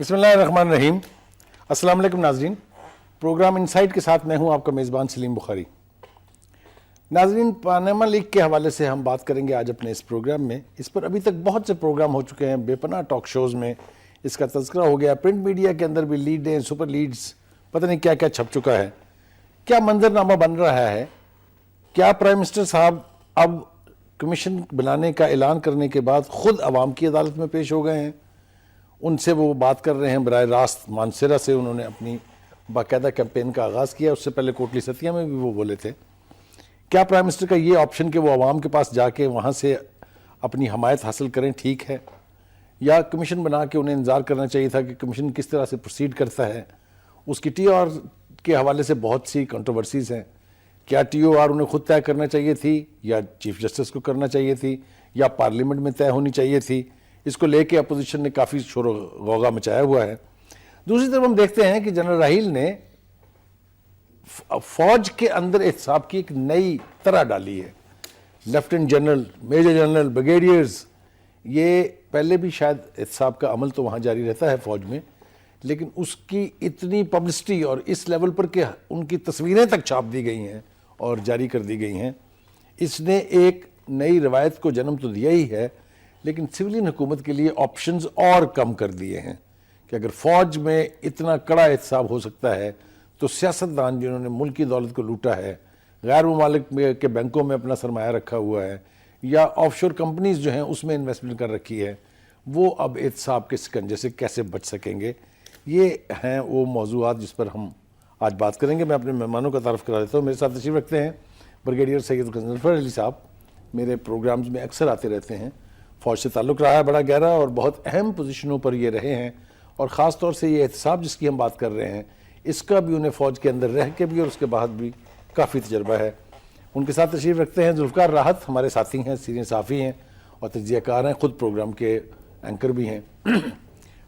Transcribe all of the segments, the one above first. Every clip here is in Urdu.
بسم اللہ الرحمن الرحیم. السلام علیکم ناظرین. پروگرام انسائٹ کے ساتھ میں ہوں آپ کا میزبان سلیم بخاری. ناظرین, پاناما لیک کے حوالے سے ہم بات کریں گے آج اپنے اس پروگرام میں. اس پر ابھی تک بہت سے پروگرام ہو چکے ہیں, بے پناہ ٹاک شوز میں اس کا تذکرہ ہو گیا, پرنٹ میڈیا کے اندر بھی لیڈیں, سپر لیڈز, پتہ نہیں کیا کیا چھپ چکا ہے. کیا منظر نامہ بن رہا ہے؟ کیا پرائم منسٹر صاحب اب کمیشن بنانے کا اعلان کرنے کے بعد خود عوام کی عدالت میں پیش ہو گئے ہیں؟ ان سے وہ بات کر رہے ہیں براہ راست. مانسیرا سے انہوں نے اپنی باقاعدہ کیمپین کا آغاز کیا, اس سے پہلے کوٹلی ستیا میں بھی وہ بولے تھے. کیا پرائم منسٹر کا یہ آپشن کہ وہ عوام کے پاس جا کے وہاں سے اپنی حمایت حاصل کریں ٹھیک ہے, یا کمیشن بنا کے انہیں انتظار کرنا چاہیے تھا کہ کمیشن کس طرح سے پروسیڈ کرتا ہے؟ اس کی ٹی او آر کے حوالے سے بہت سی کنٹروورسیز ہیں. کیا ٹی او آر انہیں خود طے کرنا چاہیے تھی, یا چیف جسٹس کو کرنا چاہیے تھی, یا پارلیمنٹ میں طے ہونی چاہیے تھی؟ اس کو لے کے اپوزیشن نے کافی شور و غوغا مچایا ہوا ہے. دوسری طرف ہم دیکھتے ہیں کہ جنرل راحیل نے فوج کے اندر احتساب کی ایک نئی طرح ڈالی ہے. Lieutenant general, major general, brigadiers, یہ پہلے بھی شاید احتساب کا عمل تو وہاں جاری رہتا ہے فوج میں, لیکن اس کی اتنی پبلسٹی اور اس لیول پر کہ ان کی تصویریں تک چھاپ دی گئی ہیں اور جاری کر دی گئی ہیں, اس نے ایک نئی روایت کو جنم تو دیا ہی ہے, لیکن سولین حکومت کے لیے آپشنز اور کم کر دیے ہیں کہ اگر فوج میں اتنا کڑا احتساب ہو سکتا ہے تو سیاستدان جنہوں نے ملک کی دولت کو لوٹا ہے, غیر ممالک کے بینکوں میں اپنا سرمایہ رکھا ہوا ہے, یا آف شور کمپنیز جو ہیں اس میں انویسٹمنٹ کر رکھی ہے, وہ اب احتساب کے سکنجے سے کیسے بچ سکیں گے؟ یہ ہیں وہ موضوعات جس پر ہم آج بات کریں گے. میں اپنے مہمانوں کا تعارف کرا دیتا ہوں. میرے ساتھ تشریف رکھتے ہیں بریگیڈیئر سید غضنفر علی صاحب. میرے پروگرامز میں اکثر آتے رہتے ہیں, فوج سے تعلق رہا ہے بڑا گہرا, اور بہت اہم پوزیشنوں پر یہ رہے ہیں, اور خاص طور سے یہ احتساب جس کی ہم بات کر رہے ہیں اس کا بھی انہیں فوج کے اندر رہ کے بھی اور اس کے بعد بھی کافی تجربہ ہے. ان کے ساتھ تشریف رکھتے ہیں ذوالفقار راحت, ہمارے ساتھی ہیں, سینئر صحافی ہیں اور تجزیہ کار ہیں, خود پروگرام کے اینکر بھی ہیں.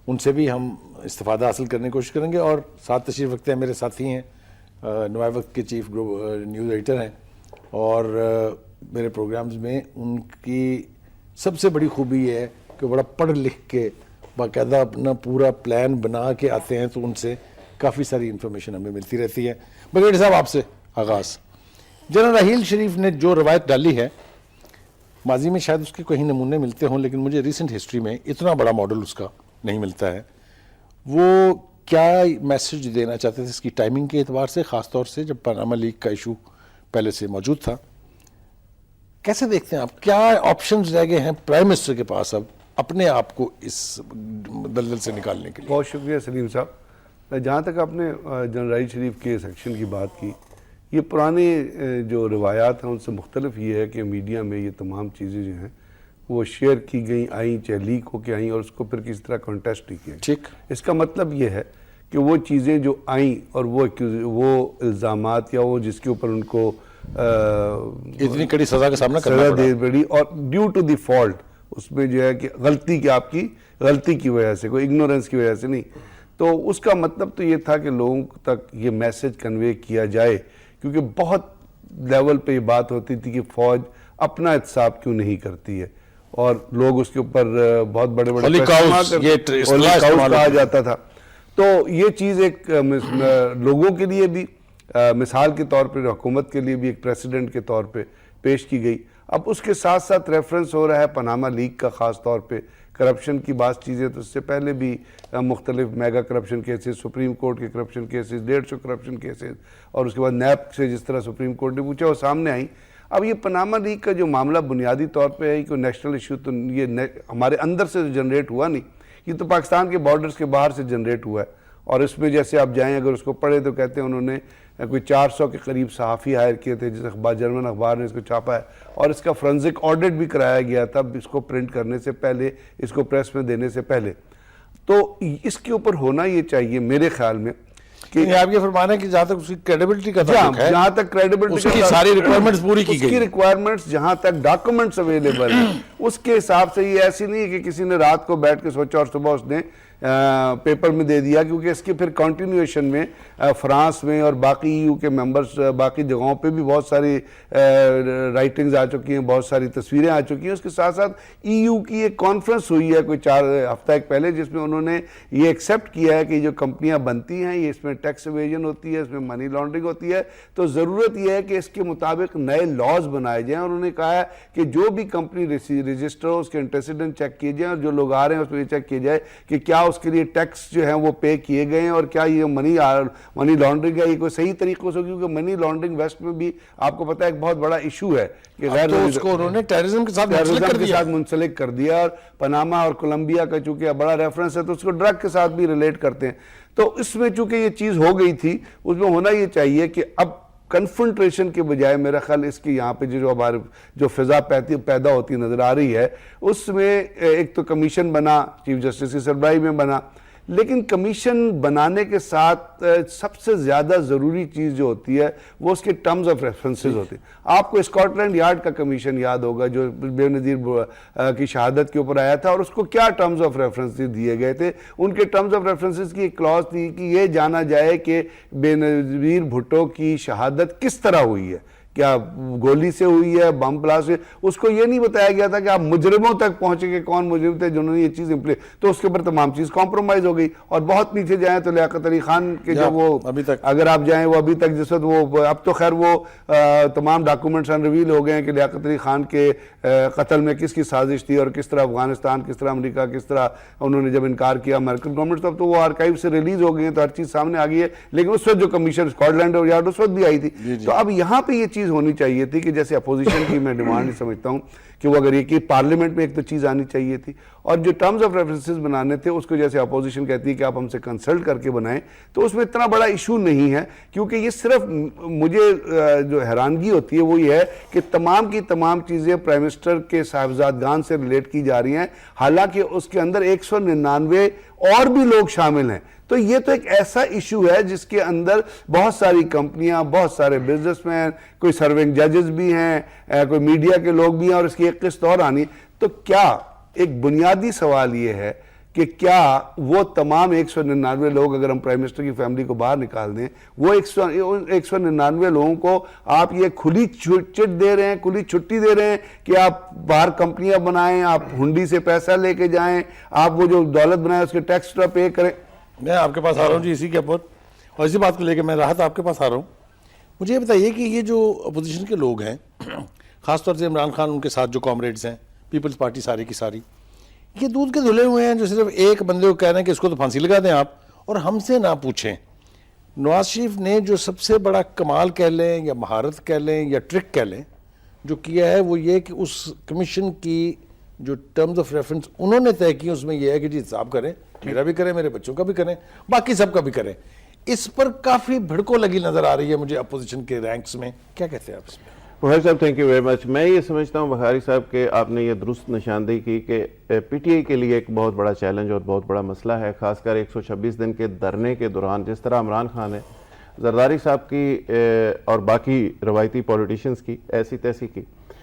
ان سے بھی ہم استفادہ حاصل کرنے کی کوشش کریں گے. اور ساتھ تشریف رکھتے ہیں میرے ساتھی ہیں, نوائے وقت کے چیف نیوز ایڈیٹر ہیں, اور میرے پروگرامز میں ان کی سب سے بڑی خوبی یہ ہے کہ بڑا پڑھ لکھ کے باقاعدہ اپنا پورا پلان بنا کے آتے ہیں, تو ان سے کافی ساری انفارمیشن ہمیں ملتی رہتی ہے. بریگیڈیئر صاحب آپ سے آغاز. جنرل راحیل شریف نے جو روایت ڈالی ہے, ماضی میں شاید اس کے کہیں نمونے ملتے ہوں, لیکن مجھے ریسنٹ ہسٹری میں اتنا بڑا ماڈل اس کا نہیں ملتا ہے. وہ کیا میسج دینا چاہتے تھے اس کی ٹائمنگ کے اعتبار سے, خاص طور سے جب پاناما لیک کا ایشو پہلے سے موجود تھا؟ کیسے دیکھتے ہیں آپ, کیا آپشنز رہ گئے ہیں پرائم منسٹر کے پاس اب اپنے آپ کو اس دلدل سے نکالنے کے لیے؟ بہت شکریہ سلیم صاحب. جہاں تک آپ نے جنرل راحیل شریف کے سیکشن کی بات کی, یہ پرانے جو روایات ہیں ان سے مختلف یہ ہے کہ میڈیا میں یہ تمام چیزیں جو ہیں وہ شیئر کی گئیں, آئیں, چاہے لیک ہو کے آئیں, اور اس کو پھر کسی طرح کانٹیسٹ نہیں کیا. ٹھیک, اس کا مطلب یہ ہے کہ وہ چیزیں جو آئیں اور وہ الزامات یا وہ جس کے اوپر ان کو اتنی کڑی سزا کا سامنا کرنا پڑی, اور ڈیو ٹو دی فالٹ, اس میں جو ہے کہ غلطی کی, آپ کی غلطی کی وجہ سے, کوئی اگنورنس کی وجہ سے نہیں. تو اس کا مطلب تو یہ تھا کہ لوگوں تک یہ میسج کنوے کیا جائے, کیونکہ بہت لیول پہ یہ بات ہوتی تھی کہ فوج اپنا احتساب کیوں نہیں کرتی ہے, اور لوگ اس کے اوپر بہت بڑے بڑے کہا جاتا تھا. تو یہ چیز ایک لوگوں کے لیے بھی مثال کے طور پہ, حکومت کے لیے بھی ایک پریسیڈنٹ کے طور پہ پیش کی گئی. اب اس کے ساتھ ساتھ ریفرنس ہو رہا ہے پاناما لیک کا, خاص طور پہ کرپشن کی بعض چیزیں, تو اس سے پہلے بھی مختلف mega corruption cases, supreme court کے کرپشن کیسز, 150 کرپشن کیسز, اور اس کے بعد نیب سے جس طرح سپریم کورٹ نے پوچھا وہ سامنے آئیں. اب یہ پاناما لیک کا جو معاملہ بنیادی طور پہ ہے کہ نیشنل ایشو, تو یہ ہمارے اندر سے جنریٹ ہوا نہیں, یہ تو پاکستان کے بارڈرز کے باہر سے جنریٹ ہوا ہے. اور اس میں جیسے آپ جائیں اگر اس کو پڑھیں تو کہتے ہیں انہوں نے کوئی 400 کے قریب صحافی ہائر کیے تھے, جس اخبار, جرمن اخبار نے اس کو چھاپا ہے, اور اس کا فرنزک آڈٹ بھی کرایا گیا تھا اس کو پرنٹ کرنے سے پہلے, اس کو پریس میں دینے سے پہلے. تو اس کے اوپر ہونا یہ چاہیے میرے خیال میں یعنی آپ یہ فرمانا ہے کہ جہاں تک اس کی کریڈیبلٹی کا تعلق ہے، جہاں تک کریڈیبلٹی اس کی ساری ریکوائرمنٹس پوری کی اس کی گئی، ریکوائرمنٹس جہاں تک ڈاکومنٹس اویلیبل ہیں اس کے حساب سے، یہ ایسی نہیں ہے کہ کسی نے رات کو بیٹھ کے سوچا اور صبح اس نے پیپر میں دے دیا، کیونکہ اس کے پھر کنٹینیویشن میں فرانس میں اور باقی EU کے ممبرز باقی جگہوں پہ بھی بہت ساری رائٹنگز آ چکی ہیں، بہت ساری تصویریں آ چکی ہیں۔ اس کے ساتھ ساتھ EU کی ایک کانفرنس ہوئی ہے کوئی 4 ہفتہ پہلے، جس میں انہوں نے یہ ایکسیپٹ کیا ہے کہ جو کمپنیاں بنتی ہیں یہ اس میں ٹیکس ایویژن ہوتی ہے، اس میں منی لانڈرنگ ہوتی ہے، تو ضرورت یہ ہے کہ اس کے مطابق نئے لاز بنائے جائیں۔ اور انہوں نے کہا ہے کہ جو بھی کمپنی رجسٹر ہو اس کے انٹیسیڈنٹ چیک کیے جائیں، اور جو لوگ آ رہے ہیں اس میں یہ چیک کیا جائے کہ کیا اس کے لیے ٹیکس جو ہیں وہ پے کیے گئے ہیں، اور کیا یہ منی لانڈرنگ ہے یہ کوئی صحیح طریقوں سے، کیونکہ منی لانڈرنگ ویسٹ میں بھی آپ کو پتہ ہے ایک بہت بڑا ایشو ہے کہ تو اس کو انہوں نے ٹیررزم کے ساتھ منسلک کر دیا، اور پاناما اور کولمبیا کا چونکہ بڑا ریفرنس ہے تو اس کو ڈرگ کے ساتھ بھی ریلیٹ کرتے ہیں۔ تو اس میں چونکہ یہ چیز ہو گئی تھی، اس میں ہونا یہ چاہیے کہ اب کنفرنٹریشن کے بجائے میرا خیال اس کی یہاں پہ جو فضا پیدا ہوتی نظر آ رہی ہے، اس میں ایک تو کمیشن بنا، چیف جسٹس کی سربراہی میں بنا، لیکن کمیشن بنانے کے ساتھ سب سے زیادہ ضروری چیز جو ہوتی ہے وہ اس کے ٹرمز آف ریفرنسز ہوتے ہیں۔ آپ کو اسکاٹ لینڈ یارڈ کا کمیشن یاد ہوگا جو بے نظیر کی شہادت کے اوپر آیا تھا، اور اس کو کیا ٹرمز آف ریفرنسز دیے گئے تھے۔ ان کے ٹرمز آف ریفرنسز کی ایک کلاز تھی کہ یہ جانا جائے کہ بے نظیر بھٹو کی شہادت کس طرح ہوئی ہے، کیا گولی سے ہوئی ہے، بم بلاسٹ سے، اس کو یہ نہیں بتایا گیا تھا کہ آپ مجرموں تک پہنچے کہ کون مجرم تھے جنہوں نے یہ چیز تو اس کے اوپر تمام چیز کمپرومائز ہو گئی۔ اور بہت نیچے جائیں تو لیاقت علی خان کے جو وہ ابھی تک اگر آپ جائیں وہ ابھی تک جس وقت وہ اب تو خیر وہ تمام ڈاکومنٹس انریویل ہو گئے ہیں کہ لیاقت علی خان کے قتل میں کس کی سازش تھی، اور کس طرح افغانستان، کس طرح امریکہ، کس طرح انہوں نے جب انکار کیا امریکن گورنمنٹ، تب تو وہ آرکائیو سے ریلیز ہو گئی ہیں تو ہر چیز سامنے آ گئی ہے، لیکن اس وقت جو کمیشن اسکاٹ لینڈ یارڈ اس وقت بھی آئی تھی۔ تو اب یہاں پہ یہ چیز ہونی چاہیے تھی کہ جیسے اپوزیشن کی میں ڈیمانڈ نہیں سمجھتا ہوں کہ وہ اگر یہ کہ پارلیمنٹ میں ایک تو چیز آنی چاہیے تھی، اور جو ٹرمز آف ریفرنسز بنانے تھے اس کو جیسے اپوزیشن کہتی ہے کہ آپ ہم سے کنسلٹ کر کے بنائیں، تو اس میں اتنا بڑا ایشو نہیں ہے، کیونکہ یہ صرف مجھے جو حیرانگی ہوتی ہے وہ یہ ہے کہ تمام کی تمام چیزیں پرائم منسٹر کے صاحبزادگان سے ریلیٹ کی جا رہی ہیں، حالانکہ اس کے اندر 199 اور بھی لوگ شامل ہیں۔ تو یہ تو ایک ایسا ایشو ہے جس کے اندر بہت ساری کمپنیاں، بہت سارے بزنس مین، کوئی سرونگ ججز بھی ہیں، کوئی میڈیا کے لوگ بھی ہیں، اور اس کی ایک قسط اور آنی۔ تو کیا ایک بنیادی سوال یہ ہے کہ کیا وہ تمام 199 لوگ، اگر ہم پرائم منسٹر کی فیملی کو باہر نکال دیں، وہ 199 لوگوں کو آپ یہ کھلی چٹ دے رہے ہیں، کھلی چھٹی دے رہے ہیں کہ آپ باہر کمپنیاں بنائیں، آپ ہنڈی سے پیسہ لے کے جائیں، آپ وہ جو دولت بنائیں اس کے ٹیکس پے کریں۔ میں آپ کے پاس آ رہا ہوں جی اسی کے اوپر، اور اسی بات کو لے کے میں راحت آپ کے پاس آ رہا ہوں۔ مجھے یہ بتائیے کہ یہ جو اپوزیشن کے لوگ ہیں، خاص طور سے عمران خان، ان کے ساتھ جو کامریڈز ہیں، پیپلز پارٹی ساری کی ساری، یہ دودھ کے دھلے ہوئے ہیں جو صرف ایک بندے کو کہہ رہے ہیں کہ اس کو تو پھانسی لگا دیں آپ، اور ہم سے نہ پوچھیں۔ نواز شریف نے جو سب سے بڑا کمال کہہ لیں یا مہارت کہہ لیں یا ٹرک کہہ لیں جو کیا ہے وہ یہ کہ اس کمیشن کی جو ٹرمز آف ریفرنس انہوں نے طے کی اس میں یہ ہے کہ جی حساب کریں، میرا بھی کریں، میرے بچوں کا بھی کریں، باقی سب کا بھی کریں۔ اس پر کافی بھڑکو لگی نظر آ رہی ہے مجھے اپوزیشن کے رینکس میں، کیا کہتے ہیں آپ اس میں؟ بخاری صاحب تھینک یو ویری مچ۔ میں یہ سمجھتا ہوں بخاری صاحب کہ آپ نے یہ درست نشاندہی کی کہ پی ٹی آئی کے لیے ایک بہت بڑا چیلنج اور بہت بڑا مسئلہ ہے، خاص کر 126 دن کے دھرنے کے دوران جس طرح عمران خان نے زرداری صاحب کی اور باقی روایتی پولیٹیشنز کی ایسی تیسی کی،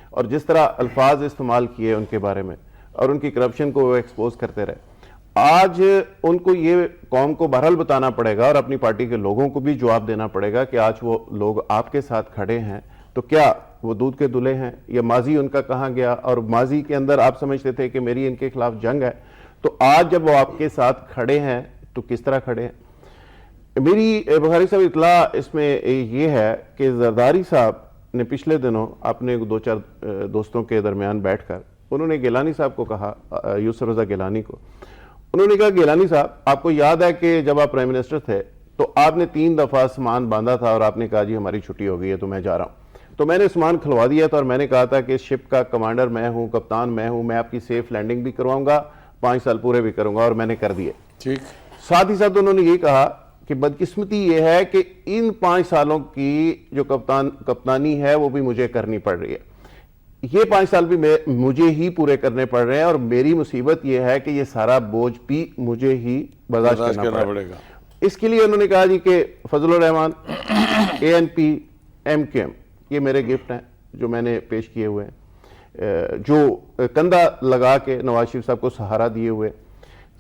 اور جس طرح الفاظ استعمال کیے ان کے بارے میں اور ان کی کرپشن کو وہ ایکسپوز کرتے رہے، آج ان کو یہ قوم کو بہرحال بتانا پڑے گا اور اپنی پارٹی کے لوگوں کو بھی جواب دینا پڑے گا کہ آج وہ لوگ آپ کے ساتھ کھڑے ہیں تو کیا وہ دودھ کے دلہے ہیں، یا ماضی ان کا کہاں گیا، اور ماضی کے اندر آپ سمجھتے تھے کہ میری ان کے خلاف جنگ ہے، تو آج جب وہ آپ کے ساتھ کھڑے ہیں تو کس طرح کھڑے ہیں۔ میری بخاری صاحب اطلاع اس میں یہ ہے کہ زرداری صاحب نے پچھلے دنوں اپنے 2-4 دوستوں کے درمیان بیٹھ کر انہوں نے گیلانی صاحب کو کہا، یوسف رضا گیلانی کو، انہوں نے کہا گیلانی صاحب آپ کو یاد ہے کہ جب آپ پرائم منسٹر تھے تو آپ نے 3 دفعہ سامان باندھا تھا اور آپ نے کہا جی ہماری چھٹی ہو گئی ہے تو میں جا رہا ہوں، تو میں نے سامان کھلوا دیا تھا اور میں نے کہا تھا کہ اس شپ کا کمانڈر میں ہوں، کپتان میں ہوں، میں آپ کی سیف لینڈنگ بھی کرواؤں گا، 5 سال پورے بھی کروں گا، اور میں نے کر دیے۔ ٹھیک۔ ساتھ ہی ساتھ انہوں نے یہ کہا کہ بدقسمتی یہ ہے کہ ان 5 سالوں کی جو کپتانی ہے وہ بھی مجھے کرنی پڑ رہی ہے، یہ 5 سال بھی مجھے ہی پورے کرنے پڑ رہے ہیں، اور میری مصیبت یہ ہے کہ یہ سارا بوجھ بھی مجھے ہی برداشت کرنا پڑے گا۔ اس کے لیے انہوں نے کہا جی کہ فضل الرحمان ANP MQM یہ میرے گفٹ ہیں جو میں نے پیش کیے ہوئے ہیں، جو کندھا لگا کے نواز شریف صاحب کو سہارا دیے ہوئے،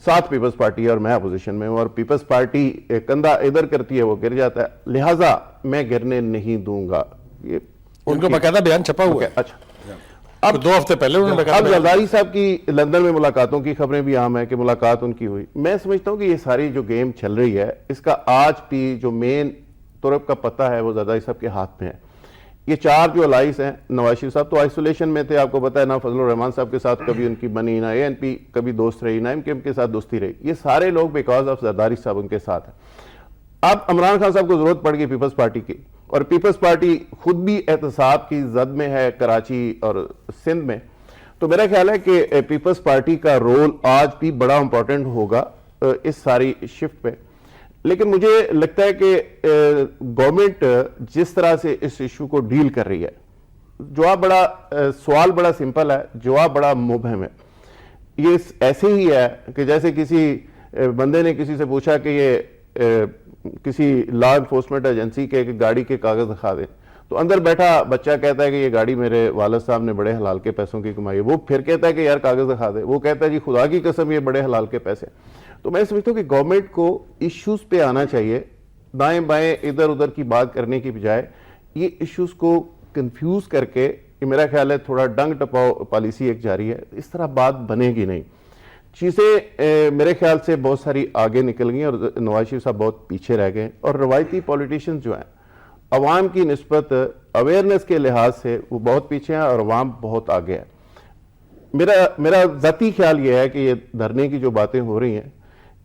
ساتھ پیپلز پارٹی ہے اور میں اپوزیشن میں ہوں، اور پیپلز پارٹی کندھا ادھر کرتی ہے وہ گر جاتا ہے، لہٰذا میں گرنے نہیں دوں گا. یہ ان کو باقاعدہ بیان چھپا ہوا ہے. اچھا، اب 2 ہفتے پہلے انہوں نے اب زرداری صاحب کی لندن میں ملاقاتوں کی خبریں بھی عام ہیں کہ ملاقات ان کی ہوئی. میں سمجھتا ہوں کہ یہ ساری جو گیم چل رہی ہے اس کا آج بھی جو مین ترب کا پتہ ہے وہ زرداری صاحب کے ہاتھ میں ہے. یہ 4 جو الائنس ہیں، نواز شریف صاحب تو آئسولیشن میں تھے، آپ کو پتہ ہے، نہ فضل الرحمان صاحب کے ساتھ کبھی ان کی بنی، نہ ANP کبھی دوست رہی، نہ MQM کے ساتھ دوستی رہی. یہ سارے لوگ بیکاز آف زرداری صاحب ان کے ساتھ ہیں. اب عمران خان صاحب کو ضرورت پڑ گئی پیپلز پارٹی کی، اور پیپلز پارٹی خود بھی احتساب کی زد میں ہے کراچی اور سندھ میں. تو میرا خیال ہے کہ پیپلز پارٹی کا رول آج بھی بڑا امپورٹنٹ ہوگا اس ساری شفٹ پہ. لیکن مجھے لگتا ہے کہ گورنمنٹ جس طرح سے اس ایشو کو ڈیل کر رہی ہے، سوال بڑا سمپل ہے، جواب بڑا مبہم ہے. یہ ایسے ہی ہے کہ جیسے کسی بندے نے کسی سے پوچھا کہ یہ کسی لا انفورسمنٹ ایجنسی کے گاڑی کے کاغذ دکھا دیں، تو اندر بیٹھا بچہ کہتا ہے کہ یہ گاڑی میرے والد صاحب نے بڑے حلال کے پیسوں کی کمائی ہے. وہ پھر کہتا ہے کہ یار کاغذ دکھا دے، وہ کہتا ہے جی خدا کی قسم یہ بڑے حلال کے پیسے. تو میں سمجھتا ہوں کہ گورنمنٹ کو ایشوز پہ آنا چاہیے، دائیں بائیں ادھر ادھر کی بات کرنے کی بجائے یہ ایشوز کو کنفیوز کر کے، یہ میرا خیال ہے تھوڑا ڈنگ ٹپاؤ پالیسی ایک جاری ہے، اس طرح بات بنے گی نہیں. چیزیں میرے خیال سے بہت ساری آگے نکل گئی اور نواز شریف صاحب بہت پیچھے رہ گئے، اور روایتی پولیٹیشینز جو ہیں عوام کی نسبت اویئرنیس کے لحاظ سے وہ بہت پیچھے ہیں اور عوام بہت آگے ہے. میرا ذاتی خیال یہ ہے کہ یہ دھرنے کی جو باتیں ہو رہی ہیں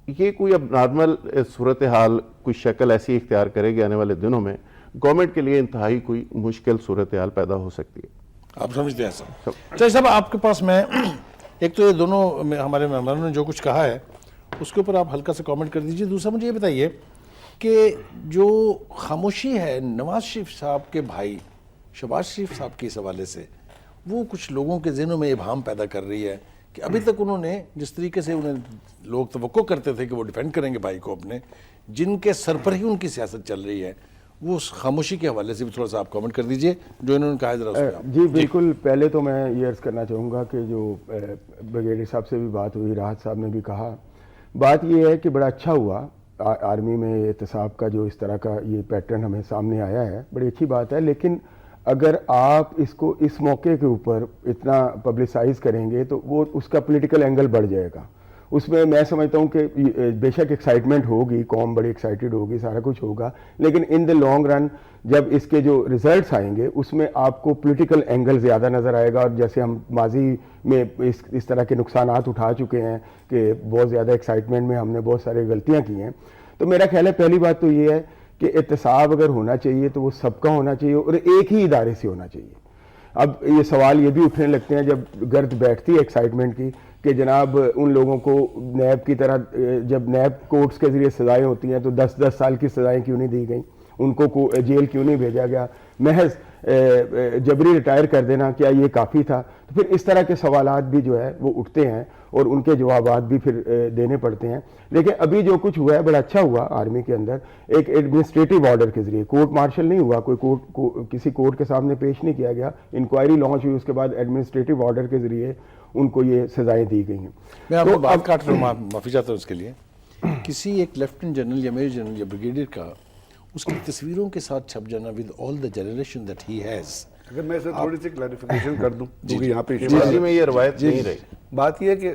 یہ کوئی اب نارمل صورتحال کوئی شکل ایسی اختیار کرے گی آنے والے دنوں میں، گورنمنٹ کے لیے انتہائی کوئی مشکل صورتحال پیدا ہو سکتی ہے. آپ سمجھتے ہیں سر؟ چاہیے صاحب آپ کے پاس میں ایک تو یہ دونوں ہمارے مہمانوں نے جو کچھ کہا ہے اس کے اوپر آپ ہلکا سے کامنٹ کر دیجئے. دوسرا مجھے یہ بتائیے کہ جو خاموشی ہے نواز شریف صاحب کے بھائی شہباز شریف صاحب کے اس حوالے سے، وہ کچھ لوگوں کے ذہنوں میں ابہام پیدا کر رہی ہے کہ ابھی تک انہوں نے جس طریقے سے انہیں لوگ توقع کرتے تھے کہ وہ ڈیفینڈ کریں گے بھائی کو اپنے، جن کے سر پر ہی ان کی سیاست چل رہی ہے، وہ اس خاموشی کے حوالے سے بھی تھوڑا سا آپ کامنٹ کر دیجئے جو انہوں نے کہا ہے. ذرا اس پہ آپ. جی بالکل. پہلے تو میں یہ عرض کرنا چاہوں گا کہ جو بریگیڈیئر صاحب سے بھی بات ہوئی، راحت صاحب نے بھی کہا، بات یہ ہے کہ بڑا اچھا ہوا آرمی میں احتساب کا جو اس طرح کا یہ پیٹرن ہمیں سامنے آیا ہے، بڑی اچھی بات ہے. لیکن اگر آپ اس کو اس موقع کے اوپر اتنا پبلسائز کریں گے تو وہ اس کا پولیٹیکل اینگل بڑھ جائے گا. اس میں میں سمجھتا ہوں کہ بے شک ایکسائٹمنٹ ہوگی، قوم بڑی ایکسائٹڈ ہوگی، سارا کچھ ہوگا، لیکن ان دا لانگ رن جب اس کے جو ریزلٹس آئیں گے اس میں آپ کو پولیٹیکل اینگل زیادہ نظر آئے گا. اور جیسے ہم ماضی میں اس طرح کے نقصانات اٹھا چکے ہیں کہ بہت زیادہ ایکسائٹمنٹ میں ہم نے بہت سارے غلطیاں کی ہیں. تو میرا خیال ہے پہلی بات تو یہ ہے کہ احتساب اگر ہونا چاہیے تو وہ سب کا ہونا چاہیے اور ایک ہی ادارے سے ہونا چاہیے. اب یہ سوال یہ بھی اٹھنے لگتے ہیں جب گرد بیٹھتی ہے ایکسائٹمنٹ کی کہ جناب ان لوگوں کو نیب کی طرح، جب نیب کورٹس کے ذریعے سزائیں ہوتی ہیں تو 10 سال کی سزائیں کیوں نہیں دی گئیں، ان کو جیل کیوں نہیں بھیجا گیا، محض جبری ریٹائر کر دینا کیا یہ کافی تھا؟ تو پھر اس طرح کے سوالات بھی جو ہے وہ اٹھتے ہیں اور ان کے جوابات بھی پھر دینے پڑتے ہیں. لیکن ابھی جو کچھ ہوا ہے بڑا اچھا ہوا آرمی کے اندر، ایک ایڈمنسٹریٹو آرڈر کے ذریعے، کورٹ مارشل نہیں ہوا، کوئی کورٹ کسی کورٹ کے سامنے پیش نہیں کیا گیا، انکوائری لانچ ہوئی، اس کے بعد ایڈمنسٹریٹو آرڈر کے ذریعے ان کو یہ سزائیں دی گئی ہیں. میں آپ کو بات کاٹ رہا ہوں، معافی چاہتا ہوں اس کے لیے. کسی ایک لیفٹیننٹ جنرل یا میجر جنرل یا بریگیڈیئر کا اس کی تصویروں کے ساتھ چھپ جانا with all the generation that he has. اگر میں اسے تھوڑی سی کلیریفیکیشن کر دوں کیونکہ یہاں پہ جی میں یہ روایت نہیں رہی. بات یہ ہے کہ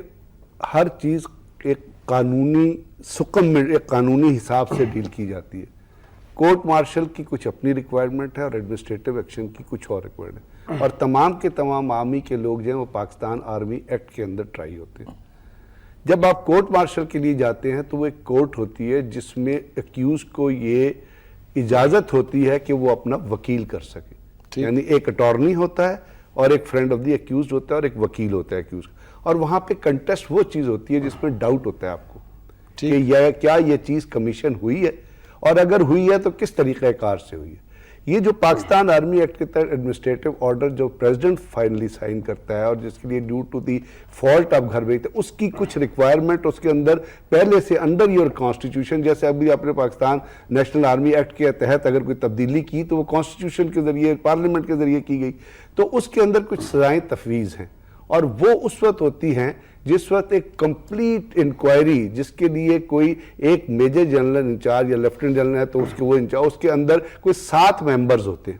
ہر چیز ایک قانونی سکم میں ایک قانونی حساب سے ڈیل کی جاتی ہے. کورٹ مارشل کی کچھ اپنی ریکوائرمنٹ ہے اور ایڈمنسٹریٹو ایکشن کی کچھ اور ریکوائرمنٹ ہے، اور تمام کے تمام آرمی کے لوگ جو ہیں وہ پاکستان آرمی ایکٹ کے اندر ٹرائی ہوتے ہیں. جب آپ کورٹ مارشل کے لیے جاتے ہیں تو وہ ایک کورٹ ہوتی ہے جس میں ایکیوز کو یہ اجازت ہوتی ہے کہ وہ اپنا وکیل کر سکے. یعنی ایک اٹارنی ہوتا ہے اور ایک فرینڈ آف دی ایکیوزڈ ہوتا ہے اور ایک وکیل ہوتا ہے ایکیوز. اور وہاں پہ کنٹیسٹ وہ چیز ہوتی ہے جس میں ڈاؤٹ ہوتا ہے آپ کو کہ کیا یہ چیز کمیشن ہوئی ہے، اور اگر ہوئی ہے تو کس طریقہ کار سے ہوئی ہے. یہ جو پاکستان آرمی ایکٹ کے تحت ایڈمنسٹریٹو آرڈر جو پریزیڈنٹ فائنلی سائن کرتا ہے اور جس کے لیے ڈیو ٹو دی فالٹ آپ گھر بھیجتے ہیں، اس کی کچھ ریکوائرمنٹ اس کے اندر پہلے سے انڈر یور کانسٹیٹیوشن، جیسے ابھی آپ نے پاکستان نیشنل آرمی ایکٹ کے تحت اگر کوئی تبدیلی کی تو وہ کانسٹیٹیوشن کے ذریعے پارلیمنٹ کے ذریعے کی گئی، تو اس کے اندر کچھ سزائیں تفویض ہیں، اور وہ اس وقت ہوتی ہیں جس وقت ایک کمپلیٹ انکوائری جس کے لیے کوئی ایک میجر جنرل انچارج یا لیفٹیننٹ جنرل ہے تو اس کے وہ انچارج، اس کے اندر کوئی 7 ممبرز ہوتے ہیں.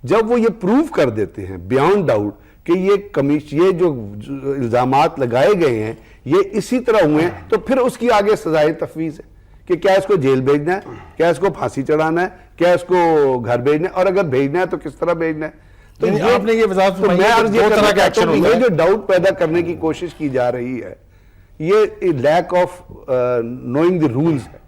جب وہ یہ پروو کر دیتے ہیں بیانڈ ڈاؤٹ کہ یہ جو الزامات لگائے گئے ہیں یہ اسی طرح ہوئے ہیں، تو پھر اس کی آگے سزائیں تفویض ہے کہ کیا اس کو جیل بھیجنا ہے، کیا اس کو پھانسی چڑھانا ہے، کیا اس کو گھر بھیجنا ہے، اور اگر بھیجنا ہے تو کس طرح بھیجنا ہے. تو آپ نے یہ وضاحت فرمائی میں ہے کہ دو طرح کا ایکشن ہوتا یہ ہے. جو ڈاؤٹ پیدا کرنے کی کوشش کی جا رہی ہے یہ lack of knowing the rules ہے.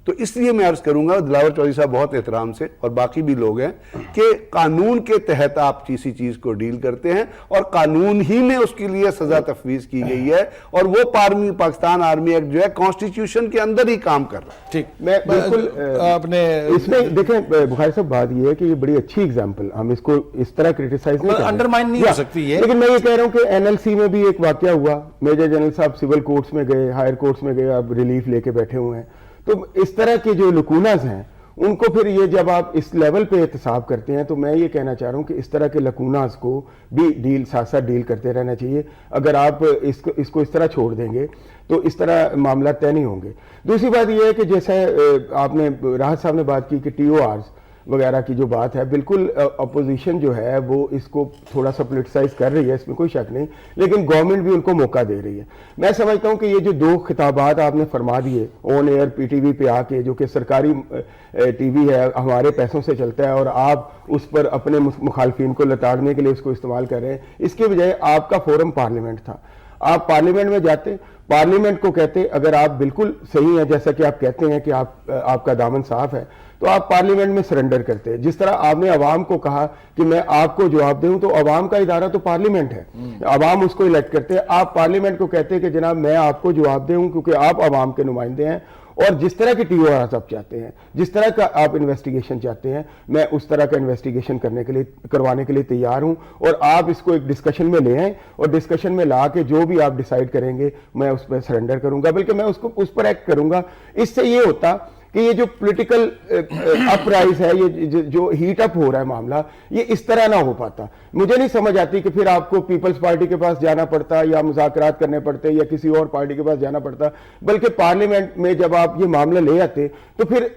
تو اس لیے میں عرض کروں گا دلاور چودھری صاحب بہت احترام سے اور باقی بھی لوگ ہیں کہ قانون کے تحت آپ کسی چیز کو ڈیل کرتے ہیں اور قانون ہی میں اس کے لیے سزا تفویض کی گئی ہے، اور وہ پاکستان آرمی ایکٹ جو ہے کانسٹیٹیوشن کے اندر ہی کام کر رہا ہے. ٹھیک، میں بالکل آپ نے اس میں دیکھیں بخاری صاحب، بات یہ ہے کہ یہ بڑی اچھی ایگزامپل، ہم اس کو اس طرح کرٹیسائز نہیں کرتے، انڈرمائن نہیں ہو سکتی ہے، لیکن میں یہ کہہ رہا ہوں کہ این ایل سی میں بھی ایک واقعہ ہوا، میجر جنرل صاحب سول کورٹس میں گئے، ہائر کورٹس میں گئے، اب ریلیف لے کے بیٹھے ہوئے ہیں. تو اس طرح کے جو لکوناز ہیں ان کو پھر یہ جب آپ اس لیول پہ احتساب کرتے ہیں تو میں یہ کہنا چاہ رہا ہوں کہ اس طرح کے لکوناز کو بھی ڈیل ساتھ ساتھ ڈیل کرتے رہنا چاہیے. اگر آپ اس کو اس طرح چھوڑ دیں گے تو اس طرح معاملات طے نہیں ہوں گے. دوسری بات یہ ہے کہ جیسے آپ نے راحت صاحب نے بات کی کہ ٹی او آرز وغیرہ کی جو بات ہے، بالکل اپوزیشن جو ہے وہ اس کو تھوڑا سا پولیٹیسائز کر رہی ہے، اس میں کوئی شک نہیں، لیکن گورنمنٹ بھی ان کو موقع دے رہی ہے. میں سمجھتا ہوں کہ یہ جو 2 خطابات آپ نے فرما دیے آن ایئر پی ٹی وی پہ آ کے، جو کہ سرکاری ٹی وی ہے، ہمارے پیسوں سے چلتا ہے، اور آپ اس پر اپنے مخالفین کو لتاڑنے کے لیے اس کو استعمال کر رہے ہیں، اس کے بجائے آپ کا فورم پارلیمنٹ تھا. آپ پارلیمنٹ میں جاتے، پارلیمنٹ کو کہتے اگر آپ بالکل صحیح ہیں جیسا کہ آپ کہتے ہیں کہ آپ کا دامن صاف ہے، تو آپ پارلیمنٹ میں سرنڈر کرتے. جس طرح آپ نے عوام کو کہا کہ میں آپ کو جواب دوں، تو عوام کا ادارہ تو پارلیمنٹ ہے، عوام اس کو الیکٹ کرتے. آپ پارلیمنٹ کو کہتے کہ جناب میں آپ کو جواب دوں کیونکہ آپ عوام کے نمائندے ہیں، اور جس طرح کی ٹی او آر آپ چاہتے ہیں، جس طرح کا آپ انویسٹیگیشن چاہتے ہیں، میں اس طرح کا انویسٹیگیشن کروانے کے لیے تیار ہوں. اور آپ اس کو ایک ڈسکشن میں لے آئیں، اور ڈسکشن میں لا کے جو بھی آپ ڈیسائیڈ کریں گے میں اس پہ سرنڈر کروں گا، بلکہ میں اس پر ایکٹ کروں گا. اس سے یہ ہوتا کہ یہ جو پولیٹیکل اپ رائز ہے، یہ جو ہیٹ اپ ہو رہا ہے معاملہ، یہ اس طرح نہ ہو پاتا. مجھے نہیں سمجھ آتی کہ پھر آپ کو پیپلز پارٹی کے پاس جانا پڑتا یا مذاکرات کرنے پڑتے یا کسی اور پارٹی کے پاس جانا پڑتا، بلکہ پارلیمنٹ میں جب آپ یہ معاملہ لے آتے تو پھر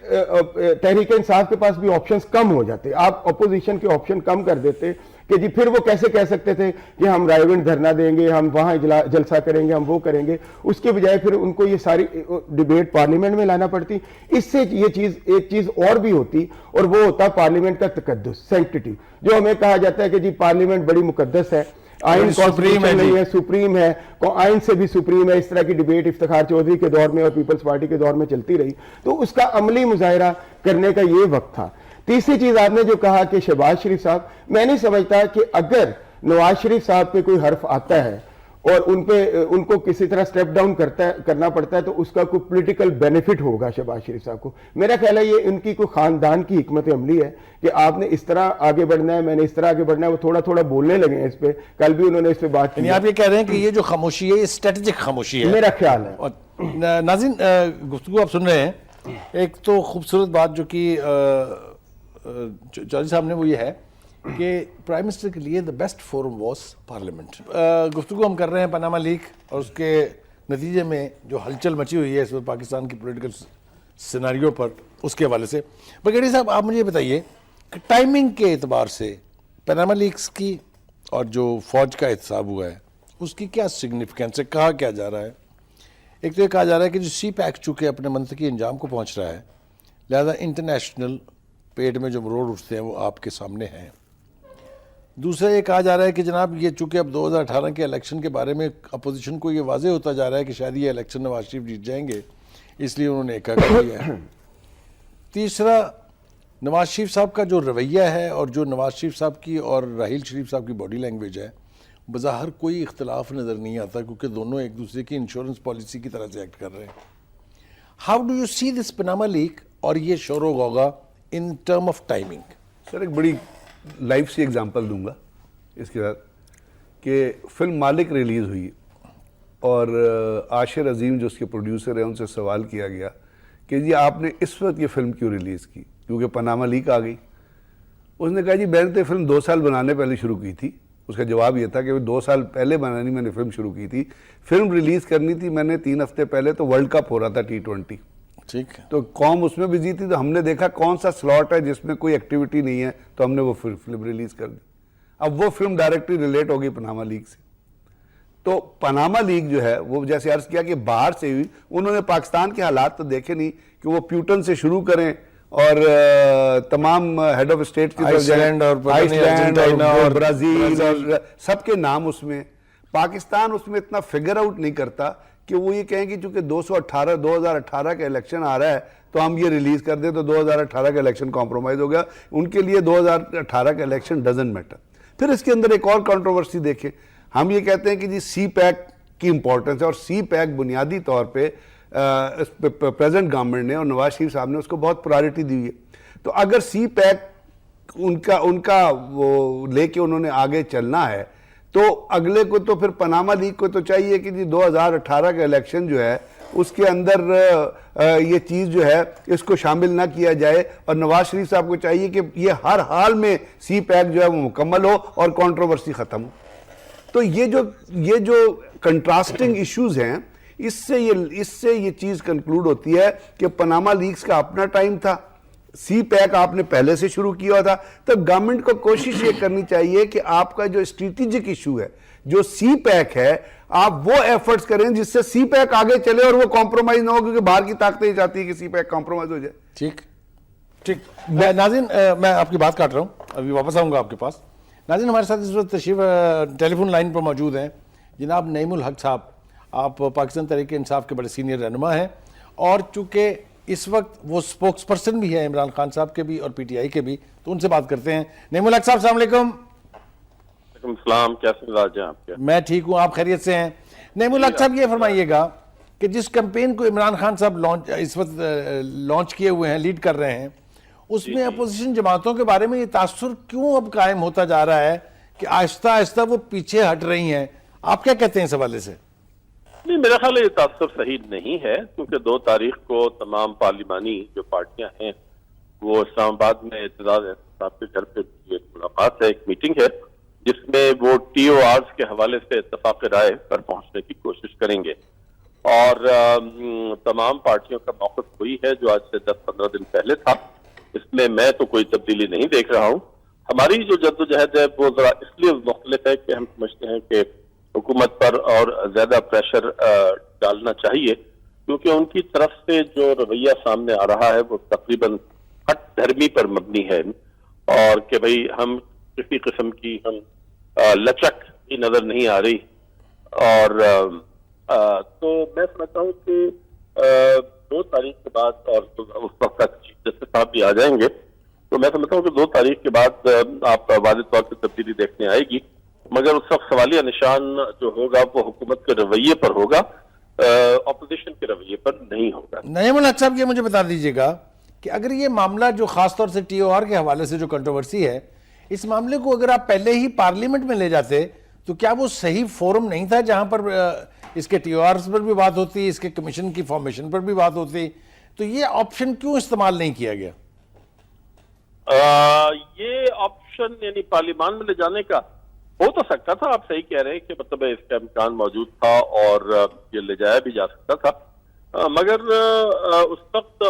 تحریک انصاف کے پاس بھی آپشنز کم ہو جاتے. آپ اپوزیشن کے آپشن کم کر دیتے کہ جی پھر وہ کیسے کہہ سکتے تھے کہ ہم رائے ونڈ دھرنا دیں گے، ہم وہاں جلسہ کریں گے، ہم وہ کریں گے. اس کے بجائے پھر ان کو یہ ساری ڈیبیٹ پارلیمنٹ میں لانا پڑتی. اس سے یہ ایک چیز اور بھی ہوتی، اور وہ ہوتا پارلیمنٹ کا تقدس، سینکٹیٹی، جو ہمیں کہا جاتا ہے کہ جی پارلیمنٹ بڑی مقدس ہے، آئین سپریم ہے، سپریم ہے، آئین سے بھی سپریم ہے. اس طرح کی ڈیبیٹ افتخار چودھری کے دور میں اور پیپلز پارٹی کے دور میں چلتی رہی. تو اس کا عملی مظاہرہ کرنے کا یہ وقت تھا. تیسری چیز آپ نے جو کہا کہ شہباز شریف صاحب، میں نہیں سمجھتا کہ اگر نواز شریف صاحب پہ کوئی حرف آتا ہے اور ان کو کسی طرح سٹیپ ڈاؤن کرنا پڑتا ہے تو اس کا کوئی پولیٹیکل بینیفٹ ہوگا شہباز شریف صاحب کو. میرا خیال ہے یہ ان کی کوئی خاندان کی حکمت عملی ہے کہ آپ نے اس طرح آگے بڑھنا ہے، میں نے اس طرح آگے بڑھنا ہے. وہ تھوڑا تھوڑا بولنے لگے ہیں اس پہ، کل بھی انہوں نے اس پہ بات کی. آپ یہ کہہ رہے ہیں کہ یہ جو خاموشی ہے یہ اسٹریٹجک خاموشی ہے، میرا خیال ہے. ناظرین گفتگو آپ سن رہے ہیں. ایک تو خوبصورت بات جو کہ چودھری صاحب نے، وہ یہ ہے کہ پرائم منسٹر کے لیے the best forum was parliament. گفتگو ہم کر رہے ہیں پاناما لیک اور اس کے نتیجے میں جو ہلچل مچی ہوئی ہے اس وقت پاکستان کی پولیٹیکل سیناریو پر، اس کے حوالے سے. بگیڑی صاحب آپ مجھے بتائیے کہ ٹائمنگ کے اعتبار سے پاناما لیکس کی اور جو فوج کا احتساب ہوا ہے اس کی کیا سگنیفیکینس ہے، کہا کیا جا رہا ہے؟ ایک تو یہ کہا جا رہا ہے کہ جو سی پیک چونکہ اپنے منطقی انجام کو پہنچ رہا ہے، لہذا انٹرنیشنل پیٹ میں جو مروڑ اٹھتے ہیں وہ آپ کے سامنے ہیں. دوسرا یہ کہا جا رہا ہے کہ جناب یہ چونکہ اب 2018 کے الیکشن کے بارے میں اپوزیشن کو یہ واضح ہوتا جا رہا ہے کہ شاید یہ الیکشن نواز شریف جیت جائیں گے، اس لیے انہوں نے ایک کر دیا ہے. تیسرا نواز شریف صاحب کا جو رویہ ہے اور جو نواز شریف صاحب کی اور راحیل شریف صاحب کی باڈی لینگویج ہے، بظاہر کوئی اختلاف نظر نہیں آتا کیونکہ دونوں ایک دوسرے کی انشورنس پالیسی کی طرح سے ایکٹ کر رہے ہیں. How do you see this Panama leak اور یہ شور و غوغا in term of timing? Sir ایک بڑی لائف سی ایگزامپل دوں گا اس کے ساتھ کہ فلم مالک ریلیز ہوئی اور عاشر عظیم جو اس کے پروڈیوسر ہیں ان سے سوال کیا گیا کہ جی آپ نے اس وقت یہ فلم کیوں ریلیز کی، کیونکہ پاناما لیک آ گئی. اس نے کہا جی میں نے تو فلم 2 سال بنانے پہلے شروع کی تھی. اس کا جواب یہ تھا کہ 2 سال پہلے بنانی میں نے فلم شروع کی تھی، فلم ریلیز کرنی تھی میں نے 3 ہفتے پہلے، تو ورلڈ کپ ہو رہا تھا T20، ٹھیک ہے، تو قوم اس میں بزی تھی، تو ہم نے دیکھا کون سا سلاٹ ہے جس میں کوئی ایکٹیویٹی نہیں ہے، تو ہم نے وہ فلم ریلیز کر دی. اب وہ فلم ڈائریکٹلی ریلیٹ ہو گئی پاناما لیک سے. تو پاناما لیک جو ہے وہ جیسے عرض کیا کہ باہر سے ہوئی، انہوں نے پاکستان کے حالات تو دیکھے نہیں کہ وہ پیوٹن سے شروع کریں اور تمام ہیڈ آف اسٹیٹ کی طرف جائیں، آئس لینڈ اور برازیل اور سب کے نام اس میں. پاکستان اس میں اتنا فگر آؤٹ نہیں کرتا کہ وہ یہ کہیں کہ چونکہ 2018 کا الیکشن آ رہا ہے تو ہم یہ ریلیز کر دیں تو 2018 کا الیکشن کمپرومائز ہو گیا. ان کے لیے 2018 کا الیکشن ڈزنٹ میٹر. پھر اس کے اندر ایک اور کنٹروورسی دیکھیں، ہم یہ کہتے ہیں کہ جی سی پیک کی امپورٹنس ہے، اور سی پیک بنیادی طور پہ پریزنٹ گورنمنٹ نے اور نواز شریف صاحب نے اس کو بہت پرائرٹی دی ہے. تو اگر سی پیک ان کا وہ لے کے انہوں نے آگے چلنا ہے تو اگلے کو تو پھر پاناما لیک کو تو چاہیے کہ جی 2018 کا الیکشن جو ہے اس کے اندر یہ چیز جو ہے اس کو شامل نہ کیا جائے، اور نواز شریف صاحب کو چاہیے کہ یہ ہر حال میں سی پیک جو ہے وہ مکمل ہو اور کنٹروورسی ختم ہو. تو یہ جو کنٹراسٹنگ ایشوز ہیں اس سے یہ چیز کنکلوڈ ہوتی ہے کہ پاناما لیکس کا اپنا ٹائم تھا، سی پیک آپ نے پہلے سے شروع کیا تھا. تو گورنمنٹ کو کوشش یہ کرنی چاہیے کہ آپ کا جو اسٹریٹجک ایشو ہے جو سی پیک ہے آپ وہ ایفرٹس کریں جس سے سی پیک آگے چلے اور وہ کمپرومائز نہ ہو، کیونکہ باہر کی طاقتیں یہ چاہتی ہے کہ سی پیک کمپرومائز ہو جائے. ٹھیک. ناظرین میں آپ کی بات کاٹ رہا ہوں، ابھی واپس آؤں گا آپ کے پاس. ناظرین ہمارے ساتھ اس وقت تشریف ٹیلی فون لائن پر موجود ہیں جناب نعیم الحق صاحب. آپ پاکستان تحریک انصاف کے بڑے سینئر رہنما ہیں، اور چونکہ اس وقت وہ سپوکس پرسن بھی ہیں عمران خان صاحب کے بھی اور پی ٹی آئی کے بھی، تو ان سے بات کرتے ہیں. نعیم الحق صاحب السلام علیکم. وعلیکم السلام، کیسے مزاج ہیں آپ کے؟ میں ٹھیک ہوں، آپ خیریت سے ہیں؟ نعیم الحق صاحب یہ فرمائیے گا کہ جس کمپین کو عمران خان صاحب اس وقت لانچ کیے ہوئے ہیں، لیڈ کر رہے ہیں، اس میں اپوزیشن جماعتوں کے بارے میں یہ تاثر کیوں اب قائم ہوتا جا رہا ہے کہ آہستہ آہستہ وہ پیچھے ہٹ رہی ہیں؟ آپ کیا کہتے ہیں اس حوالے سے؟ نہیں، میرا خیال ہے یہ تاثر صحیح نہیں ہے، کیونکہ 2 تاریخ کو تمام پارلیمانی جو پارٹیاں ہیں وہ اسلام آباد میں اعتزاز صاحب کے گھر پہ ایک ملاقات ہے، ایک میٹنگ ہے جس میں وہ ٹی او آرز کے حوالے سے اتفاق رائے پر پہنچنے کی کوشش کریں گے. اور تمام پارٹیوں کا موقف وہی ہے جو آج سے 10-15 دن پہلے تھا. اس میں تو کوئی تبدیلی نہیں دیکھ رہا ہوں. ہماری جو جدوجہد ہے وہ ذرا اس لیے مختلف ہے کہ ہم سمجھتے ہیں کہ حکومت پر اور زیادہ پریشر ڈالنا چاہیے، کیونکہ ان کی طرف سے جو رویہ سامنے آ رہا ہے وہ تقریباً ہٹ دھرمی پر مبنی ہے، اور کہ بھئی ہم کسی قسم کی ہم لچک کی نظر نہیں آ رہی. اور تو میں سمجھتا ہوں کہ 2 تاریخ کے بعد، اور اس وقت تک چیف جسٹس صاحب بھی آ جائیں گے، تو میں سمجھتا ہوں کہ 2 تاریخ کے بعد آپ واضح طور پہ تبدیلی دیکھنے آئے گی. مگر اس وقت سوالیہ نشان جو ہوگا وہ حکومت کے رویے پر ہوگا، اپوزیشن کے رویے پر نہیں ہوگا. نعیم الحق صاحب یہ مجھے بتا دیجیے گا کہ اگر یہ معاملہ جو خاص طور سے ٹی او آر کے حوالے سے جو کنٹروورسی ہے، اس معاملے کو اگر آپ پہلے ہی پارلیمنٹ میں لے جاتے تو کیا وہ صحیح فورم نہیں تھا جہاں پر اس کے ٹی او آرز پر بھی بات ہوتی، اس کے کمیشن کی فارمیشن پر بھی بات ہوتی؟ تو یہ آپشن کیوں استعمال نہیں کیا گیا؟ یہ آپشن یعنی پارلیمان میں لے جانے کا ہو تو سکتا تھا، آپ صحیح کہہ رہے ہیں کہ مطلب اس کا امکان موجود تھا اور یہ لے جایا بھی جا سکتا تھا. مگر اس وقت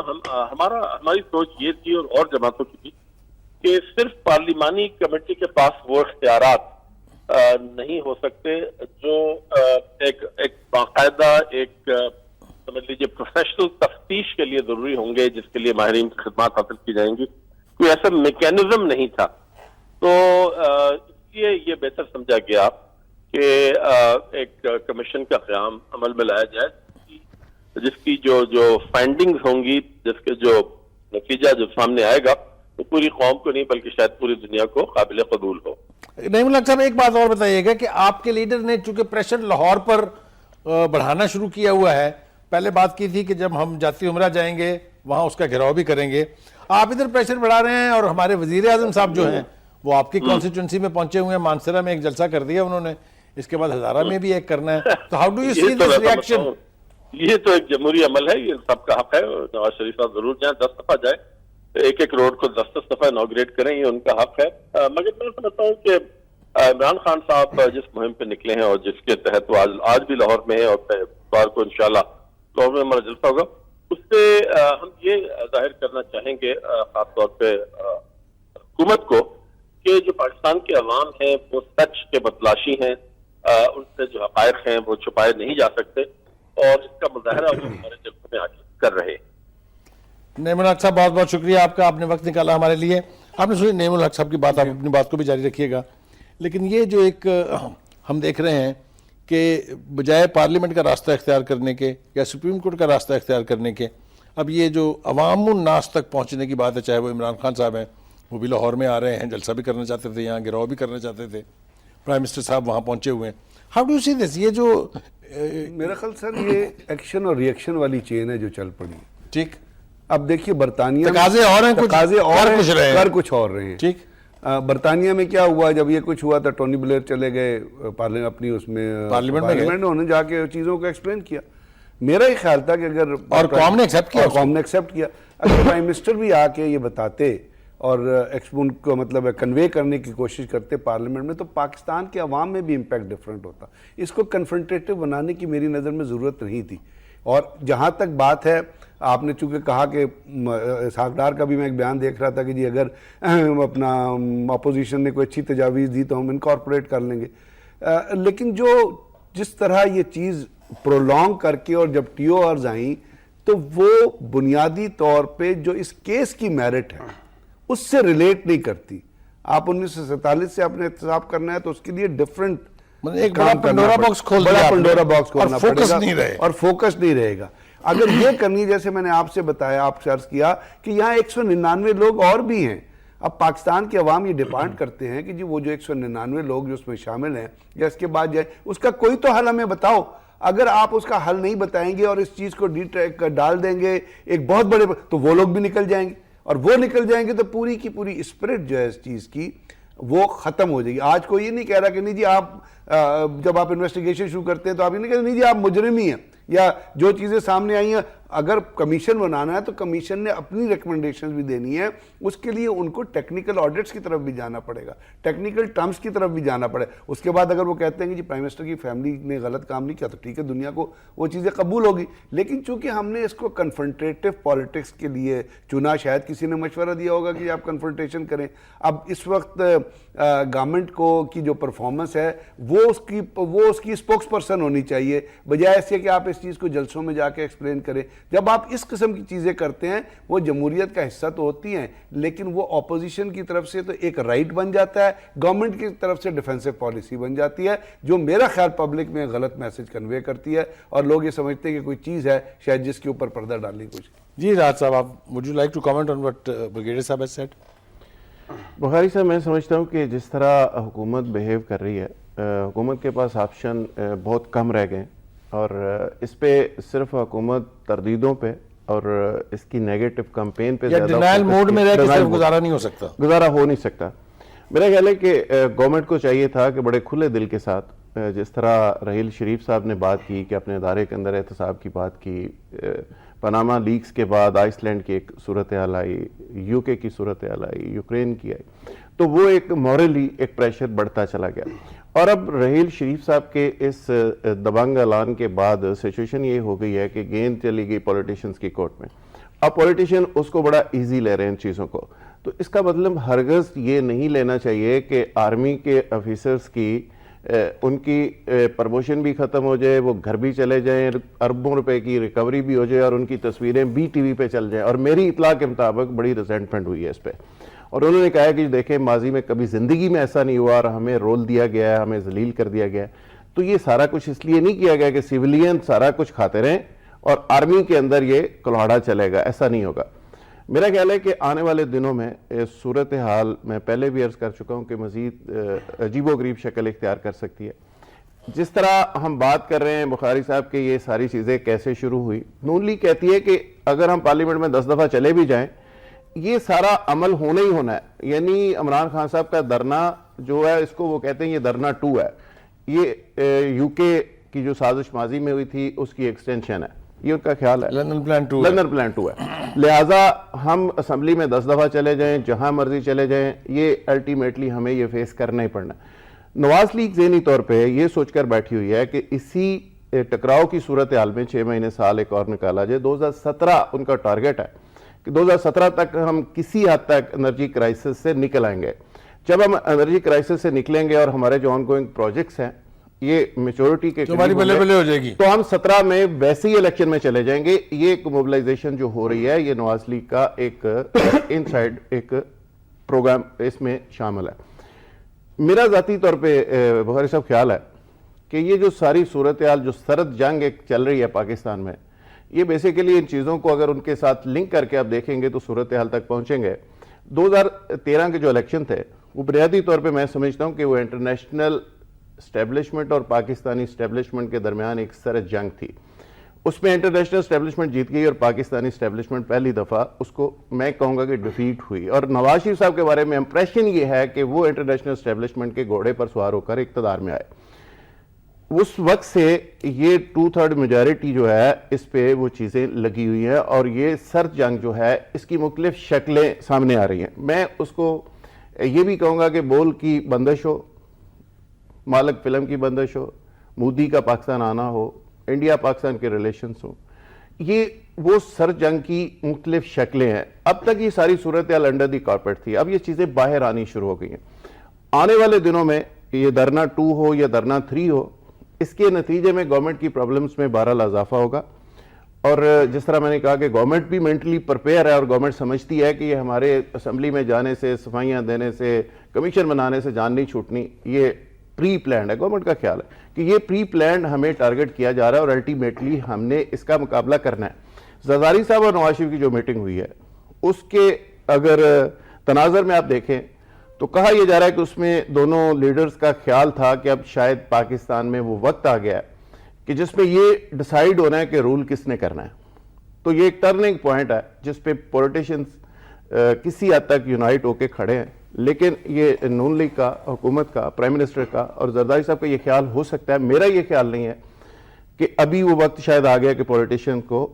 ہماری سوچ یہ تھی اور جماعتوں کی تھی کہ صرف پارلیمانی کمیٹی کے پاس وہ اختیارات نہیں ہو سکتے جو ایک باقاعدہ ایک سمجھ لیجیے پروفیشنل تفتیش کے لیے ضروری ہوں گے، جس کے لیے ماہرین کی خدمات حاصل کی جائیں گی. کوئی ایسا میکینزم نہیں تھا. تو اس لیے یہ بہتر سمجھا گیا کہ ایک کمیشن کا قیام عمل میں لایا جائے جس کی جو فائنڈنگز ہوں گی، جس کے جو نتیجہ جو سامنے آئے گا وہ پوری قوم کو نہیں بلکہ شاید پوری دنیا کو قابل قبول ہو. نعیم الحق صاحب ایک بات اور بتائیے گا کہ آپ کے لیڈر نے چونکہ پریشر لاہور پر بڑھانا شروع کیا ہوا ہے، پہلے بات کی تھی کہ جب ہم جاتی عمرہ جائیں گے وہاں اس کا گھیراؤ بھی کریں گے. آپ ادھر پریشر بڑھا رہے ہیں اور ہمارے وزیر اعظم صاحب جو ہیں وہ آپ کی کانسٹیٹوئنسی میں پہنچے ہوئے ہیں, مانسرا میں ایک جلسہ کر دیا انہوں نے, اس کے بعد ہزارہ میں بھی ایک کرنا ہے. تو how do you see this reaction? یہ تو ایک جمہوری عمل ہے, یہ سب کا حق ہے. نواز شریف صاحب ضرور جائیں, 10 دفعہ جائیں, ایک ایک روڈ کو 10 دفعہ انوگریٹ کریں, یہ ان کا حق ہے. مگر میں سمجھتا ہوں کہ عمران خان صاحب جس مہم پہ نکلے ہیں اور جس کے تحت وہ آج بھی لاہور میں ہے اور اتوار کو انشاءاللہ لاہور میں ہمارا جلسہ ہوگا, اس سے ہم یہ ظاہر کرنا چاہیں گے خاص طور پہ حکومت کو کہ جو پاکستان کے عوام ہیں وہ سچ کے متلاشی ہیں, ان سے جو حقائق ہیں وہ چھپائے نہیں جا سکتے, اور اس کا مظاہرہ وہ ہمارے جلسوں میں آگے کر رہے ہیں. نعیم الحق صاحب بہت بہت شکریہ آپ کا, آپ نے وقت نکالا ہمارے لیے. آپ نے سنی نعیم الحق صاحب کی بات, آپ اپنی بات کو بھی جاری رکھیے گا. لیکن یہ جو ایک ہم دیکھ رہے ہیں کہ بجائے پارلیمنٹ کا راستہ اختیار کرنے کے یا سپریم کورٹ کا راستہ اختیار کرنے کے, اب یہ جو عوام الناس تک پہنچنے کی بات ہے, چاہے وہ عمران خان صاحب ہیں, وہ بھی لاہور میں آ رہے ہیں, جلسہ بھی کرنا چاہتے تھے, یہاں گراؤ بھی کرنا چاہتے تھے, پرائم منسٹر صاحب وہاں پہنچے ہوئے ہیں. ہاؤ ڈو یو سی دس؟ یہ جو میرا خیال سر یہ ایکشن اور ری ایکشن والی چین ہے جو چل پڑی. ٹھیک, اب دیکھیے برطانیہ تقاضے اور ہیں, تقاضے اور کر کچھ رہے ہیں, کر کچھ اور رہے ہیں. ٹھیک, برطانیہ میں کیا ہوا, جب یہ کچھ ہوا تھا ٹونی بلیئر چلے گئے اپنی اس میں پارلیمنٹ میں انہوں نے جا کے چیزوں کو ایکسپلین کیا. میرا ہی خیال تھا کہ اگر اور قوم نے ایکسیپٹ کیا, اگر پرائم منسٹر بھی آ کے یہ بتاتے اور ان کو مطلب کنوے کرنے کی کوشش کرتے پارلیمنٹ میں, تو پاکستان کے عوام میں بھی امپیکٹ ڈیفرنٹ ہوتا. اس کو کنفرنٹیٹو بنانے کی میری نظر میں ضرورت نہیں تھی. اور جہاں تک بات ہے, آپ نے چونکہ کہا کہ اسحاق ڈار کا بھی میں ایک بیان دیکھ رہا تھا کہ جی اگر اپنا اپوزیشن نے کوئی اچھی تجاویز دی تو ہم انکارپوریٹ کر لیں گے. لیکن جس طرح یہ چیز پرولونگ کر کے اور جب ٹی او آرز آئیں تو وہ بنیادی طور پہ جو اس کیس کی میرٹ ہے اس سے ریلیٹ نہیں کرتی. آپ 1947 سے اپنے احتساب کرنا ہے تو اس کے لیے ڈیفرنٹ ایک بڑا پنڈورا باکس کھول دیا, بڑا پنڈورا باکس کھولنا پڑے فوکس گا نہیں رہے, اور فوکس نہیں رہے گا. اگر یہ کرنی, جیسے میں نے آپ سے بتایا, آپ سے عرض کیا کہ یہاں 199 لوگ اور بھی ہیں. اب پاکستان کے عوام یہ ڈیمانڈ کرتے ہیں کہ جی وہ جو 199 لوگ جو اس میں شامل ہیں یا اس کے بعد جائے, اس کا کوئی تو حل ہمیں بتاؤ. اگر آپ اس کا حل نہیں بتائیں گے اور اس چیز کو ڈال دیں گے ایک بہت بڑے, تو وہ لوگ بھی نکل جائیں گے, اور وہ نکل جائیں گے تو پوری کی پوری اسپرٹ جو ہے اس چیز کی وہ ختم ہو جائے گی. آج کوئی یہ نہیں کہہ رہا کہ نہیں جی آپ جب آپ انویسٹیگیشن شروع کرتے ہیں تو آپ یہ نہیں کہتے نہیں جی آپ مجرم ہی ہیں, یا جو چیزیں سامنے آئی ہیں. اگر کمیشن بنانا ہے تو کمیشن نے اپنی ریکمنڈیشنز بھی دینی ہے, اس کے لیے ان کو ٹیکنیکل آڈٹس کی طرف بھی جانا پڑے گا, ٹیکنیکل ٹرمز کی طرف بھی جانا پڑے. اس کے بعد اگر وہ کہتے ہیں کہ جی پرائم منسٹر کی فیملی نے غلط کام نہیں کیا تو ٹھیک ہے, دنیا کو وہ چیزیں قبول ہوگی. لیکن چونکہ ہم نے اس کو کنفرنٹیٹو پالیٹکس کے لیے چنا, شاید کسی نے مشورہ دیا ہوگا کہ آپ کنفرنٹیشن کریں. اب اس وقت گورنمنٹ کو کی جو پرفارمنس ہے وہ اس کی اسپوکس پرسن ہونی چاہیے, بجائے ایسے کہ آپ اس چیز کو جلسوں میں جا کے ایکسپلین کریں. جب آپ اس قسم کی چیزیں کرتے ہیں وہ جمہوریت کا حصہ تو ہوتی ہیں, لیکن وہ اپوزیشن کی طرف سے تو ایک رائٹ بن جاتا ہے, گورنمنٹ کی طرف سے ڈیفینسو پالیسی بن جاتی ہے, جو میرا خیال پبلک میں غلط میسج کنوے کرتی ہے, اور لوگ یہ سمجھتے ہیں کہ کوئی چیز ہے شاید جس کے اوپر پردہ ڈالنے کی کوشش. جی راحت صاحب, آپ would you like to comment on what Brigadier صاحب has said? بخاری صاحب, میں سمجھتا ہوں کہ جس طرح حکومت بیہیو کر رہی ہے, حکومت کے پاس آپشن بہت کم رہ گئے, اور اس پہ صرف حکومت تردیدوں پہ اور اس کی نیگیٹو کمپین پہ یا ڈینائل موڈ میں رہ کے صرف گزارا نہیں ہو سکتا, گزارا ہو نہیں سکتا. میرا خیال ہے کہ گورنمنٹ کو چاہیے تھا کہ بڑے کھلے دل کے ساتھ, جس طرح رحیل شریف صاحب نے بات کی کہ اپنے ادارے کے اندر احتساب کی بات کی, پاناما لیکس کے بعد آئس لینڈ کی ایک صورتحال آئی, یو کے کی صورتحال آئی, یوکرین کی آئی, تو وہ ایک مورلی ایک پریشر بڑھتا چلا گیا. اور اب رحیل شریف صاحب کے اس دبنگ اعلان کے بعد سچویشن یہ ہو گئی ہے کہ گیند چلی گئی پولیٹیشنز کی کورٹ میں. اب پولیٹیشین اس کو بڑا ایزی لے رہے ہیں ان چیزوں کو. تو اس کا مطلب ہرگز یہ نہیں لینا چاہیے کہ آرمی کے آفیسرز کی ان کی پروموشن بھی ختم ہو جائے, وہ گھر بھی چلے جائیں, اربوں روپے کی ریکوری بھی ہو جائے, اور ان کی تصویریں بھی ٹی وی پہ چل جائیں. اور میری اطلاع کے مطابق بڑی ریزنٹمنٹ ہوئی ہے اس پہ, اور انہوں نے کہا کہ دیکھیں ماضی میں کبھی زندگی میں ایسا نہیں ہوا, اور ہمیں رول دیا گیا ہے, ہمیں ذلیل کر دیا گیا ہے. تو یہ سارا کچھ اس لیے نہیں کیا گیا کہ سیولین سارا کچھ کھاتے رہیں اور آرمی کے اندر یہ کلہاڑا چلے گا, ایسا نہیں ہوگا. میرا خیال ہے کہ آنے والے دنوں میں صورتحال میں پہلے بھی عرض کر چکا ہوں کہ مزید عجیب و غریب شکل اختیار کر سکتی ہے. جس طرح ہم بات کر رہے ہیں بخاری صاحب کہ یہ ساری چیزیں کیسے شروع ہوئی، نون لیگ کہتی ہے کہ اگر ہم پارلیمنٹ میں 10 دفعہ چلے بھی جائیں یہ سارا عمل ہونا ہی ہونا ہے. یعنی عمران خان صاحب کا دھرنا جو ہے اس کو وہ کہتے ہیں یہ دھرنا 2 ہے، یہ یو کے کی جو سازش ماضی میں ہوئی تھی اس کی ایکسٹینشن ہے، یہ ان کا خیال ہے. لندن پلان 2 لندن پلان 2 ہے. لہٰذا ہم اسمبلی میں 10 دفعہ چلے جائیں، جہاں مرضی چلے جائیں، یہ الٹیمیٹلی ہمیں یہ فیس کرنا ہی پڑنا. نواز لیگ ذہنی طور پہ یہ سوچ کر بیٹھی ہوئی ہے کہ اسی ٹکراؤ کی صورتحال میں 6 مہینے سال ایک اور نکالا جائے. 2017 ان کا ٹارگٹ ہے کہ 2017 تک ہم کسی حد تک انرجی کرائسس سے نکل آئیں گے. جب ہم انرجی کرائسس سے نکلیں گے اور ہمارے جو آن گوئنگ پروجیکٹس ہیں یہ میچورٹی کے ہماری بلے بلے ہو جائے گی تو ہم 17 میں ویسے ہی الیکشن میں چلے جائیں گے. یہ ایک موبلائزیشن جو ہو رہی ہے یہ نواز لیگ کا ایک انسائیڈ ایک پروگرام اس میں شامل ہے. میرا ذاتی طور پہ بخاری صاحب خیال ہے کہ یہ جو ساری صورتحال جو سرد جنگ ایک چل رہی ہے پاکستان میں، یہ بیسیکلی ان چیزوں کو اگر ان کے ساتھ لنک کر کے آپ دیکھیں گے تو صورتحال تک پہنچیں گے. 2013 کے جو الیکشن تھے وہ بنیادی طور پہ میں سمجھتا ہوں کہ وہ انٹرنیشنل اسٹیبلشمنٹ اور پاکستانی اسٹیبلشمنٹ کے درمیان ایک سرد جنگ تھی. اس میں انٹرنیشنل اسٹیبلشمنٹ جیت گئی اور پاکستانی اسٹیبلشمنٹ پہلی دفعہ اس کو میں کہوں گا کہ ڈیفیٹ ہوئی. اور نواز شریف صاحب کے بارے میں امپریشن یہ ہے کہ وہ انٹرنیشنل اسٹیبلشمنٹ کے گھوڑے پر سوار ہو کر اقتدار میں آئے. اس وقت سے یہ 2/3 میجارٹی جو ہے اس پہ وہ چیزیں لگی ہوئی ہیں اور یہ سرد جنگ جو ہے اس کی مختلف شکلیں سامنے آ رہی ہیں. میں اس کو یہ بھی کہوں گا کہ بول کی بندش ہو، مالک فلم کی بندش ہو، مودی کا پاکستان آنا ہو، انڈیا پاکستان کے ریلیشنز ہوں، یہ وہ سر جنگ کی مختلف شکلیں ہیں. اب تک یہ ساری صورتحال انڈر دی کارپیٹ تھی، اب یہ چیزیں باہر آنی شروع ہو گئی ہیں. آنے والے دنوں میں یہ دھرنا 2 ہو یا دھرنا 3 ہو، اس کے نتیجے میں گورنمنٹ کی پرابلمز میں بہرحال اضافہ ہوگا. اور جس طرح میں نے کہا کہ گورنمنٹ بھی مینٹلی پرپیئر ہے اور گورنمنٹ سمجھتی ہے کہ یہ ہمارے اسمبلی میں جانے سے، صفائیاں دینے سے، کمیشن بنانے سے جان نہیں چھوٹنی، یہ پری پلانڈ ہے. گورنمنٹ کا خیال ہے کہ یہ پری پلانڈ ہمیں ٹارگٹ کیا جا رہا ہے اور الٹیمیٹلی ہم نے اس کا مقابلہ کرنا ہے. زرداری صاحب اور نواز شریف کی جو میٹنگ ہوئی ہے اس کے اگر تناظر میں آپ دیکھیں تو کہا یہ جا رہا ہے کہ اس میں دونوں لیڈرز کا خیال تھا کہ اب شاید پاکستان میں وہ وقت آ گیا ہے کہ جس پہ یہ ڈیسائیڈ ہونا ہے کہ رول کس نے کرنا ہے. تو یہ ایک ٹرننگ پوائنٹ ہے جس پہ پولیٹیشنز کسی حد تک یونائٹ ہو کے کھڑے ہیں. لیکن یہ نون لیگ کا، حکومت کا، پرائم منسٹر کا اور زرداری صاحب کا یہ خیال ہو سکتا ہے، میرا یہ خیال نہیں ہے کہ ابھی وہ وقت شاید آ گیا کہ پولیٹیشین کو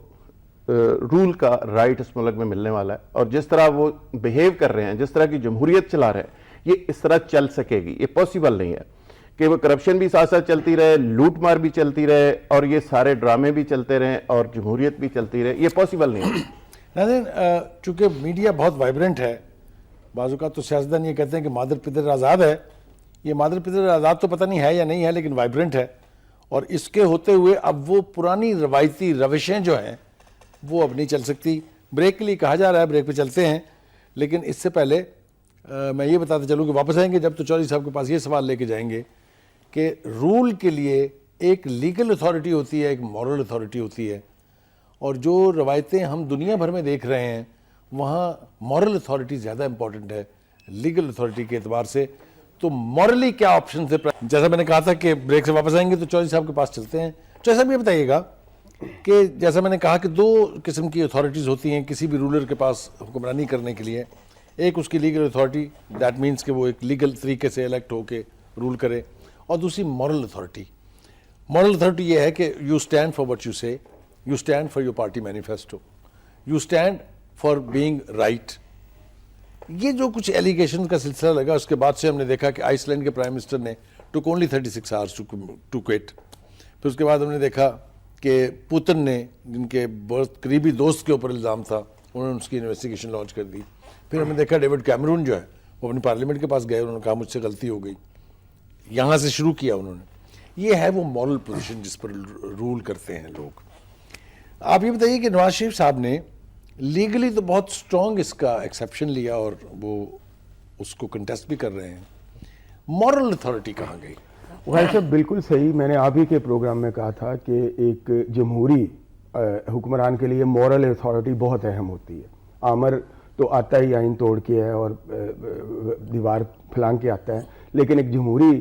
رول کا رائٹ اس ملک میں ملنے والا ہے. اور جس طرح وہ بیہیو کر رہے ہیں، جس طرح کی جمہوریت چلا رہے ہیں، یہ اس طرح چل سکے گی. یہ پاسبل نہیں ہے کہ وہ کرپشن بھی ساتھ ساتھ چلتی رہے، لوٹ مار بھی چلتی رہے اور یہ سارے ڈرامے بھی چلتے رہیں اور جمہوریت بھی چلتی رہے. یہ پاسبل نہیں ہے. ناظرین، چونکہ میڈیا بہت وائبرنٹ ہے، بعض اوقات تو سیاستدان یہ کہتے ہیں کہ مادر پدر آزاد ہے. یہ مادر پدر آزاد تو پتہ نہیں ہے یا نہیں ہے، لیکن وائبرنٹ ہے. اور اس کے ہوتے ہوئے اب وہ پرانی روایتی روشیں جو ہیں وہ اب نہیں چل سکتی. بریک کے لیے کہا جا رہا ہے، بریک پہ چلتے ہیں. لیکن اس سے پہلے میں یہ بتاتا چلوں کہ واپس آئیں گے جب تو چودھری صاحب کے پاس یہ سوال لے کے جائیں گے کہ رول کے لیے ایک لیگل اتھارٹی ہوتی ہے، ایک مورل اتھارٹی ہوتی ہے. اور جو روایتیں ہم دنیا بھر میں دیکھ رہے ہیں وہاں مورل اتھارٹی زیادہ امپورٹنٹ ہے لیگل اتھارٹی کے اعتبار سے. تو مورلی کیا آپشن تھے؟ جیسا میں نے کہا تھا کہ بریک سے واپس آئیں گے تو چودھری صاحب کے پاس چلتے ہیں. چودھری صاحب یہ بتائیے گا کہ جیسا میں نے کہا کہ 2 قسم کی اتھارٹیز ہوتی ہیں کسی بھی رولر کے پاس حکمرانی کرنے کے لیے. ایک اس کی لیگل اتھارٹی، دیٹ مینس کہ وہ ایک لیگل طریقے سے الیکٹ ہو کے رول کرے. اور دوسری مورل اتھارٹی. مورل اتھارٹی یہ ہے کہ you stand for what you say, you stand for your party manifesto, you stand for being right. یہ جو کچھ ایلیگیشن کا سلسلہ لگا اس کے بعد سے ہم نے دیکھا کہ آئس لینڈ کے پرائم منسٹر نے ٹوک اونلی 36 hours ٹو کوئٹ. پھر اس کے بعد ہم نے دیکھا کہ پوتن نے، جن کے بہت قریبی دوست کے اوپر الزام تھا، انہوں نے اس کی انویسٹیگیشن لانچ کر دی. پھر ہم نے دیکھا ڈیوڈ کیمرون جو ہے وہ اپنی پارلیمنٹ کے پاس گئے، انہوں نے کہا مجھ سے غلطی ہو گئی. یہاں سے شروع کیا انہوں نے. یہ ہے وہ مورل پوزیشن جس پر رول کرتے ہیں لوگ. آپ یہ بتائیے کہ نواز شریف صاحب نے لیگلی تو بہت سٹرونگ اس کا ایکسیپشن لیا اور وہ اس کو کنٹیسٹ بھی کر رہے ہیں. مورل اتھارٹی کہاں گئی؟ بھائی صاحب بالکل صحیح. میں نے آپ ہی کے پروگرام میں کہا تھا کہ ایک جمہوری حکمران کے لیے مورل اتھارٹی بہت اہم ہوتی ہے. آمر تو آتا ہی آئین توڑ کے ہے اور دیوار پھلانگ کے آتا ہے، لیکن ایک جمہوری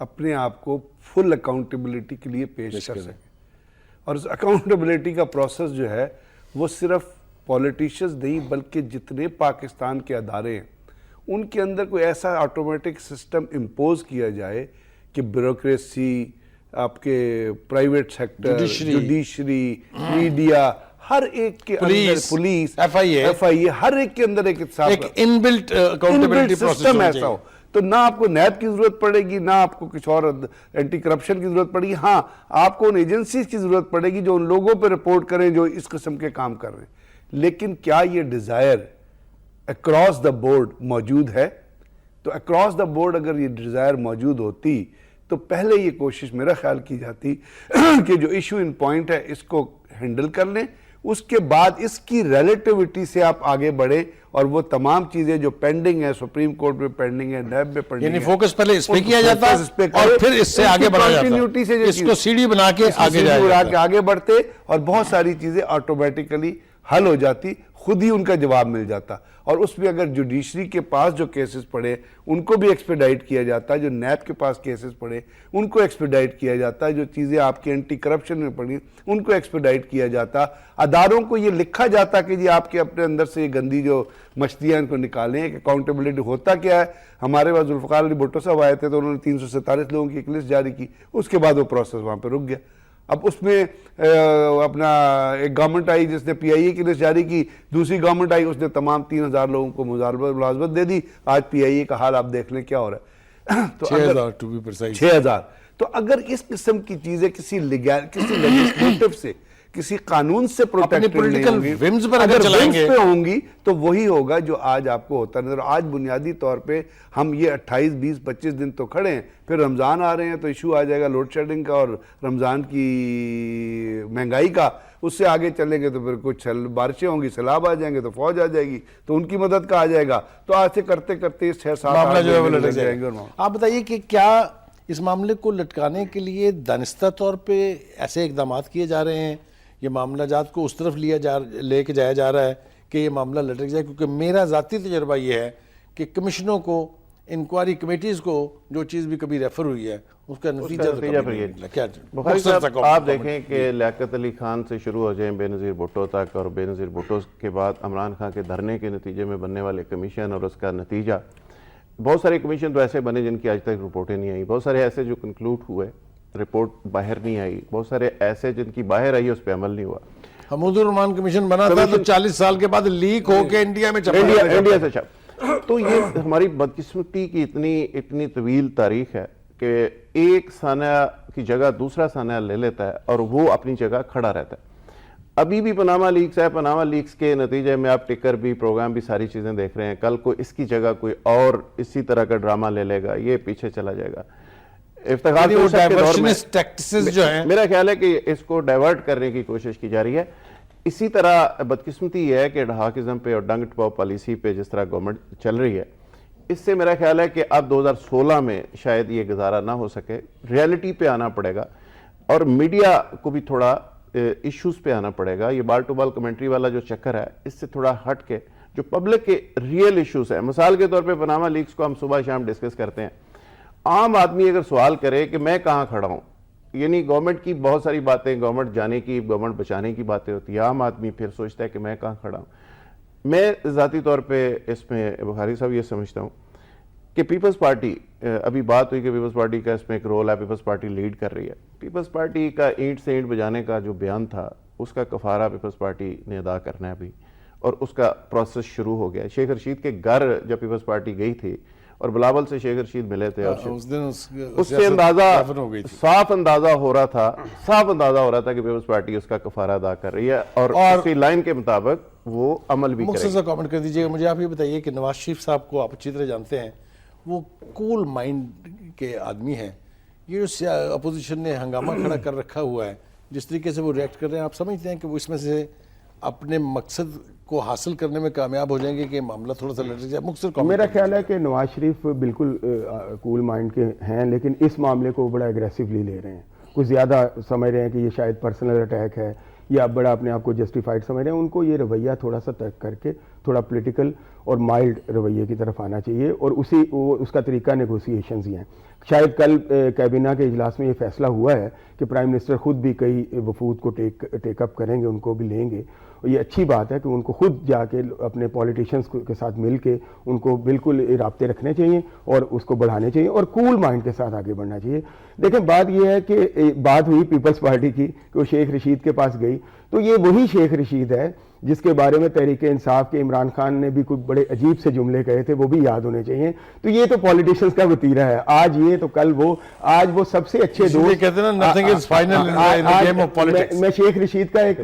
اپنے آپ کو فل اکاؤنٹیبلٹی کے لیے پیش کر سکے. اور اس اکاؤنٹیبلٹی کا پروسیس جو ہے وہ صرف پولیٹیشنز نہیں بلکہ جتنے پاکستان کے ادارے ہیں ان کے اندر کوئی ایسا آٹومیٹک سسٹم امپوز کیا جائے کہ بیوروکریسی، آپ کے پرائیویٹ سیکٹر، جوڈیشری، میڈیا، ہر ایک کے اندر، پولیس، ایف آئی اے، ہر ایک کے اندر ایک ان بلٹ اکاؤنٹیبلٹی سسٹم ایسا ہو تو نہ آپ کو نیب کی ضرورت پڑے گی، نہ آپ کو کچھ اور اینٹی کرپشن کی ضرورت پڑے گی. ہاں آپ کو ان ایجنسیز کی ضرورت پڑے گی جو ان لوگوں پہ رپورٹ کریں جو اس قسم کے کام کر رہے ہیں. لیکن کیا یہ ڈیزائر اکراس دا بورڈ موجود ہے؟ تو اکراس دا بورڈ اگر یہ ڈیزائر موجود ہوتی تو پہلے یہ کوشش میرا خیال کی جاتی کہ جو ایشو ان پوائنٹ ہے اس کو ہینڈل کر لیں، اس کے بعد اس کی ریلیٹیوٹی سے آپ آگے بڑھیں اور وہ تمام چیزیں جو پینڈنگ ہیں، سپریم کورٹ میں پینڈنگ ہے، نیب میں پینڈنگ ہے، یعنی فوکس پہلے اس پہ کیا جاتا اور پھر اس سے آگے بڑھا جاتا، اس کو سیڑھی بنا کے آگے بڑھتے اور بہت ساری چیزیں آٹومیٹیکلی حل ہو جاتی، خود ہی ان کا جواب مل جاتا. اور اس میں اگر جوڈیشری کے پاس جو کیسز پڑے ان کو بھی ایکسپیڈائٹ کیا جاتا ہے، جو نیب کے پاس کیسز پڑے ان کو ایکسپیڈائٹ کیا جاتا ہے، جو چیزیں آپ کے اینٹی کرپشن میں پڑی ان کو ایکسپیڈائٹ کیا جاتا. اداروں کو یہ لکھا جاتا کہ جی آپ کے اپنے اندر سے یہ گندی جو مچھلیاں ان کو نکالیں کہ اکاؤنٹیبلٹی ہوتا کیا ہے. ہمارے پاس ذوالفقار علی بھٹو صاحب آئے تھے تو انہوں نے 347 لوگوں کی ایک لسٹ جاری کی، اس کے بعد وہ پروسیس وہاں پہ رک گیا. اب اس میں اپنا ایک گورنمنٹ آئی جس نے پی آئی اے کی لسٹ جاری کی، دوسری گورنمنٹ آئی اس نے تمام 3000 لوگوں کو ملازمت دے دی. آج پی آئی اے کا حال آپ دیکھ لیں کیا ہو رہا ہے. تو 6000. تو اگر اس قسم کی چیزیں کسی لیجسلیٹو سے، کسی قانون سے پروٹیکٹ نہیں ہوں گی، اگر ومز پہ ہوں گی تو وہی ہوگا جو آج آپ کو ہوتا نظر. آج بنیادی طور پہ ہم یہ 28 20 25 دن تو کھڑے ہیں، پھر رمضان آ رہے ہیں تو ایشو آ جائے گا لوڈ شیڈنگ کا اور رمضان کی مہنگائی کا. اس سے آگے چلیں گے تو پھر کچھ بارشیں ہوں گی، سیلاب آ جائیں گے تو فوج آ جائے گی تو ان کی مدد کا آ جائے گا. تو آج سے کرتے کرتے 6-7 جو ہے وہ لٹک جائیں گے. آپ بتائیے کہ کیا اس معاملے کو لٹکانے کے لیے دانستہ طور پہ ایسے اقدامات کیے جا رہے ہیں، یہ معاملہ جات کو اس طرف لے کے جایا جا رہا ہے کہ یہ معاملہ لٹک جائے؟ کیونکہ میرا ذاتی تجربہ یہ ہے کہ کمیشنوں کو، انکوائری کمیٹیز کو جو چیز بھی کبھی ریفر ہوئی ہے اس کا نتیجہ بخاری صاحب آپ دیکھیں کہ لیاقت علی خان سے شروع ہو جائیں بے نظیر بھٹو تک، اور بے نظیر بھٹو کے بعد عمران خان کے دھرنے کے نتیجے میں بننے والے کمیشن اور اس کا نتیجہ، بہت سارے کمیشن تو ایسے بنے جن کی آج تک رپورٹیں نہیں آئی، بہت سارے ایسے جو کنکلوڈ ہوئے رپورٹ باہر نہیں آئی، بہت سارے ایسے جن کی باہر آئی اس پہ عمل نہیں ہوا. حمود الرحمان کمیشن بنا تھا تو 40 سال کے بعد لیک ہو کے انڈیا میں انڈیا سے چھپ. تو یہ ہماری بدقسمتی کی اتنی طویل تاریخ ہے کہ ایک سانحہ کی جگہ دوسرا سانحہ لے لیتا ہے اور وہ اپنی جگہ کھڑا رہتا ہے. ابھی بھی پاناما لیکس ہے، پاناما لیکس کے نتیجے میں آپ ٹکر بھی، پروگرام بھی، ساری چیزیں دیکھ رہے ہیں. کل کو اس کی جگہ کوئی اور اسی طرح کا ڈرامہ لے لے گا، یہ پیچھے چلا جائے گا. افتخار کے دور میں میرا خیال ہے کہ اس کو ڈائیورٹ کرنے کی کوشش کی جا رہی ہے. اسی طرح بدقسمتی یہ ہے کہ ڈھاکزم پہ اور ڈنگ ٹپاؤ پالیسی پہ جس طرح گورنمنٹ چل رہی ہے، اس سے میرا خیال ہے کہ اب 2016 میں شاید یہ گزارا نہ ہو سکے. ریالٹی پہ آنا پڑے گا اور میڈیا کو بھی تھوڑا ایشوز پہ آنا پڑے گا. یہ بال ٹو بال کمنٹری والا جو چکر ہے اس سے تھوڑا ہٹ کے جو پبلک کے ریئل ایشوز ہیں، مثال کے طور پہ پاناما لیکس کو ہم صبح شام ڈسکس کرتے ہیں. عام آدمی اگر سوال کرے کہ میں کہاں کھڑا ہوں، یعنی گورنمنٹ کی بہت ساری باتیں، گورنمنٹ جانے کی، گورنمنٹ بچانے کی باتیں ہوتی ہیں، عام آدمی پھر سوچتا ہے کہ میں کہاں کھڑا ہوں. میں ذاتی طور پہ اس میں بخاری صاحب یہ سمجھتا ہوں کہ پیپلز پارٹی، ابھی بات ہوئی کہ پیپلز پارٹی کا اس میں ایک رول ہے، پیپلز پارٹی لیڈ کر رہی ہے. پیپلز پارٹی کا اینٹ سے اینٹ بجانے کا جو بیان تھا اس کا کفارہ پیپلز پارٹی نے ادا کرنا ہے ابھی، اور اس کا پروسیس شروع ہو گیا. شیخ رشید کے گھر جب پیپلز پارٹی گئی تھی اور بلاول سے شیخ رشید ملے تھے اور اس سے صاف اندازہ ہو رہا تھا کہ پیپلز پارٹی اس کا کفارہ ادا کر رہی ہے اور اسی لائن کے مطابق وہ عمل بھی کرے گی. مختصر کامنٹ کر دیجئے گا. مجھے آپ یہ بتائیے کہ نواز شریف صاحب کو آپ اچھی طرح جانتے ہیں، وہ کول مائنڈ کے آدمی ہیں. یہ جو اپوزیشن نے ہنگامہ کھڑا کر رکھا ہوا ہے، جس طریقے سے وہ ریئیکٹ کر رہے ہیں، آپ سمجھتے ہیں کہ وہ اس میں سے اپنے مقصد کو حاصل کرنے میں کامیاب ہو جائیں گے کہ معاملہ تھوڑا سا لٹک جائے؟ میرا خیال ہے کہ نواز شریف بالکل کول مائنڈ کے ہیں، لیکن اس معاملے کو بڑا ایگریسولی لے رہے ہیں. کچھ زیادہ سمجھ رہے ہیں کہ یہ شاید پرسنل اٹیک ہے یا بڑا اپنے آپ کو جسٹیفائڈ سمجھ رہے ہیں. ان کو یہ رویہ تھوڑا سا ترک کر کے تھوڑا پولیٹیکل اور مائلڈ رویے کی طرف آنا چاہیے، اور اس کا طریقہ نیگوسیشنز ہی ہیں. شاید کل کابینہ کے اجلاس میں یہ فیصلہ ہوا ہے کہ پرائم منسٹر خود بھی کئی وفود کو ٹیک اپ کریں گے، ان کو بھی لیں گے، اور یہ اچھی بات ہے کہ ان کو خود جا کے اپنے پولیٹیشنز کے ساتھ مل کے ان کو بالکل رابطے رکھنے چاہیے اور اس کو بڑھانے چاہیے اور کول مائنڈ کے ساتھ آگے بڑھنا چاہیے۔ دیکھیں بات یہ ہے کہ بات ہوئی پیپلز پارٹی کی کہ وہ شیخ رشید کے پاس گئی، تو یہ وہی شیخ رشید ہے جس کے بارے میں تحریک انصاف کے عمران خان نے بھی کچھ بڑے عجیب سے جملے کہے تھے، وہ بھی یاد ہونے چاہیے۔ تو یہ تو پولیٹیشنز کا وتیرہ ہے، آج یہ تو کل وہ، آج وہ سب سے اچھے دوست کہتے ہیں نا nothing is final in the game of politics۔ میں شیخ رشید کا ایک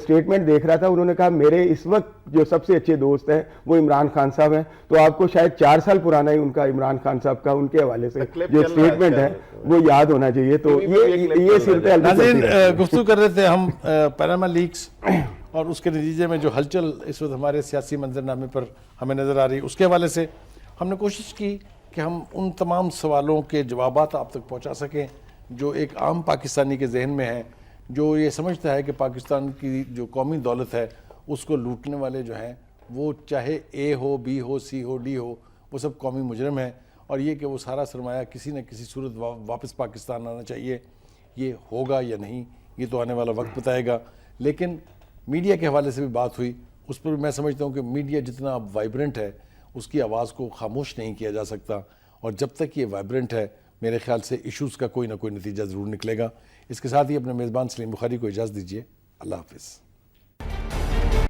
سٹیٹمنٹ دیکھ رہا تھا، انہوں نے کہا میرے اس وقت جو سب سے اچھے دوست ہیں وہ عمران خان صاحب ہیں، تو آپ کو شاید 4 سال پرانا ہی ان کا عمران خان صاحب کا ان کے حوالے سے جو سٹیٹمنٹ ہے وہ یاد ہونا چاہیے۔ تو یہ صورتحال ناظرین گفتگو کر رہے تھے ہم پاناما لیکس اور اس کے نتیجے میں جو ہلچل اس وقت ہمارے سیاسی منظرنامے پر ہمیں نظر آ رہی، اس کے حوالے سے ہم نے کوشش کی کہ ہم ان تمام سوالوں کے جوابات آپ تک پہنچا سکیں جو ایک عام پاکستانی کے ذہن میں ہیں، جو یہ سمجھتا ہے کہ پاکستان کی جو قومی دولت ہے اس کو لوٹنے والے جو ہیں وہ چاہے اے ہو، be who, C who, D ہو، وہ سب قومی مجرم ہیں، اور یہ کہ وہ سارا سرمایہ کسی نہ کسی صورت واپس پاکستان آنا چاہیے۔ یہ ہوگا یا نہیں یہ تو آنے والا وقت بتائے گا، لیکن میڈیا کے حوالے سے بھی بات ہوئی، اس پر میں سمجھتا ہوں کہ میڈیا جتنا اب وائبرنٹ ہے اس کی آواز کو خاموش نہیں کیا جا سکتا، اور جب تک یہ وائبرنٹ ہے میرے خیال سے ایشوز کا کوئی نہ کوئی نتیجہ ضرور نکلے گا۔ اس کے ساتھ ہی اپنے میزبان سلیم بخاری کو اجازت دیجیے، اللہ حافظ۔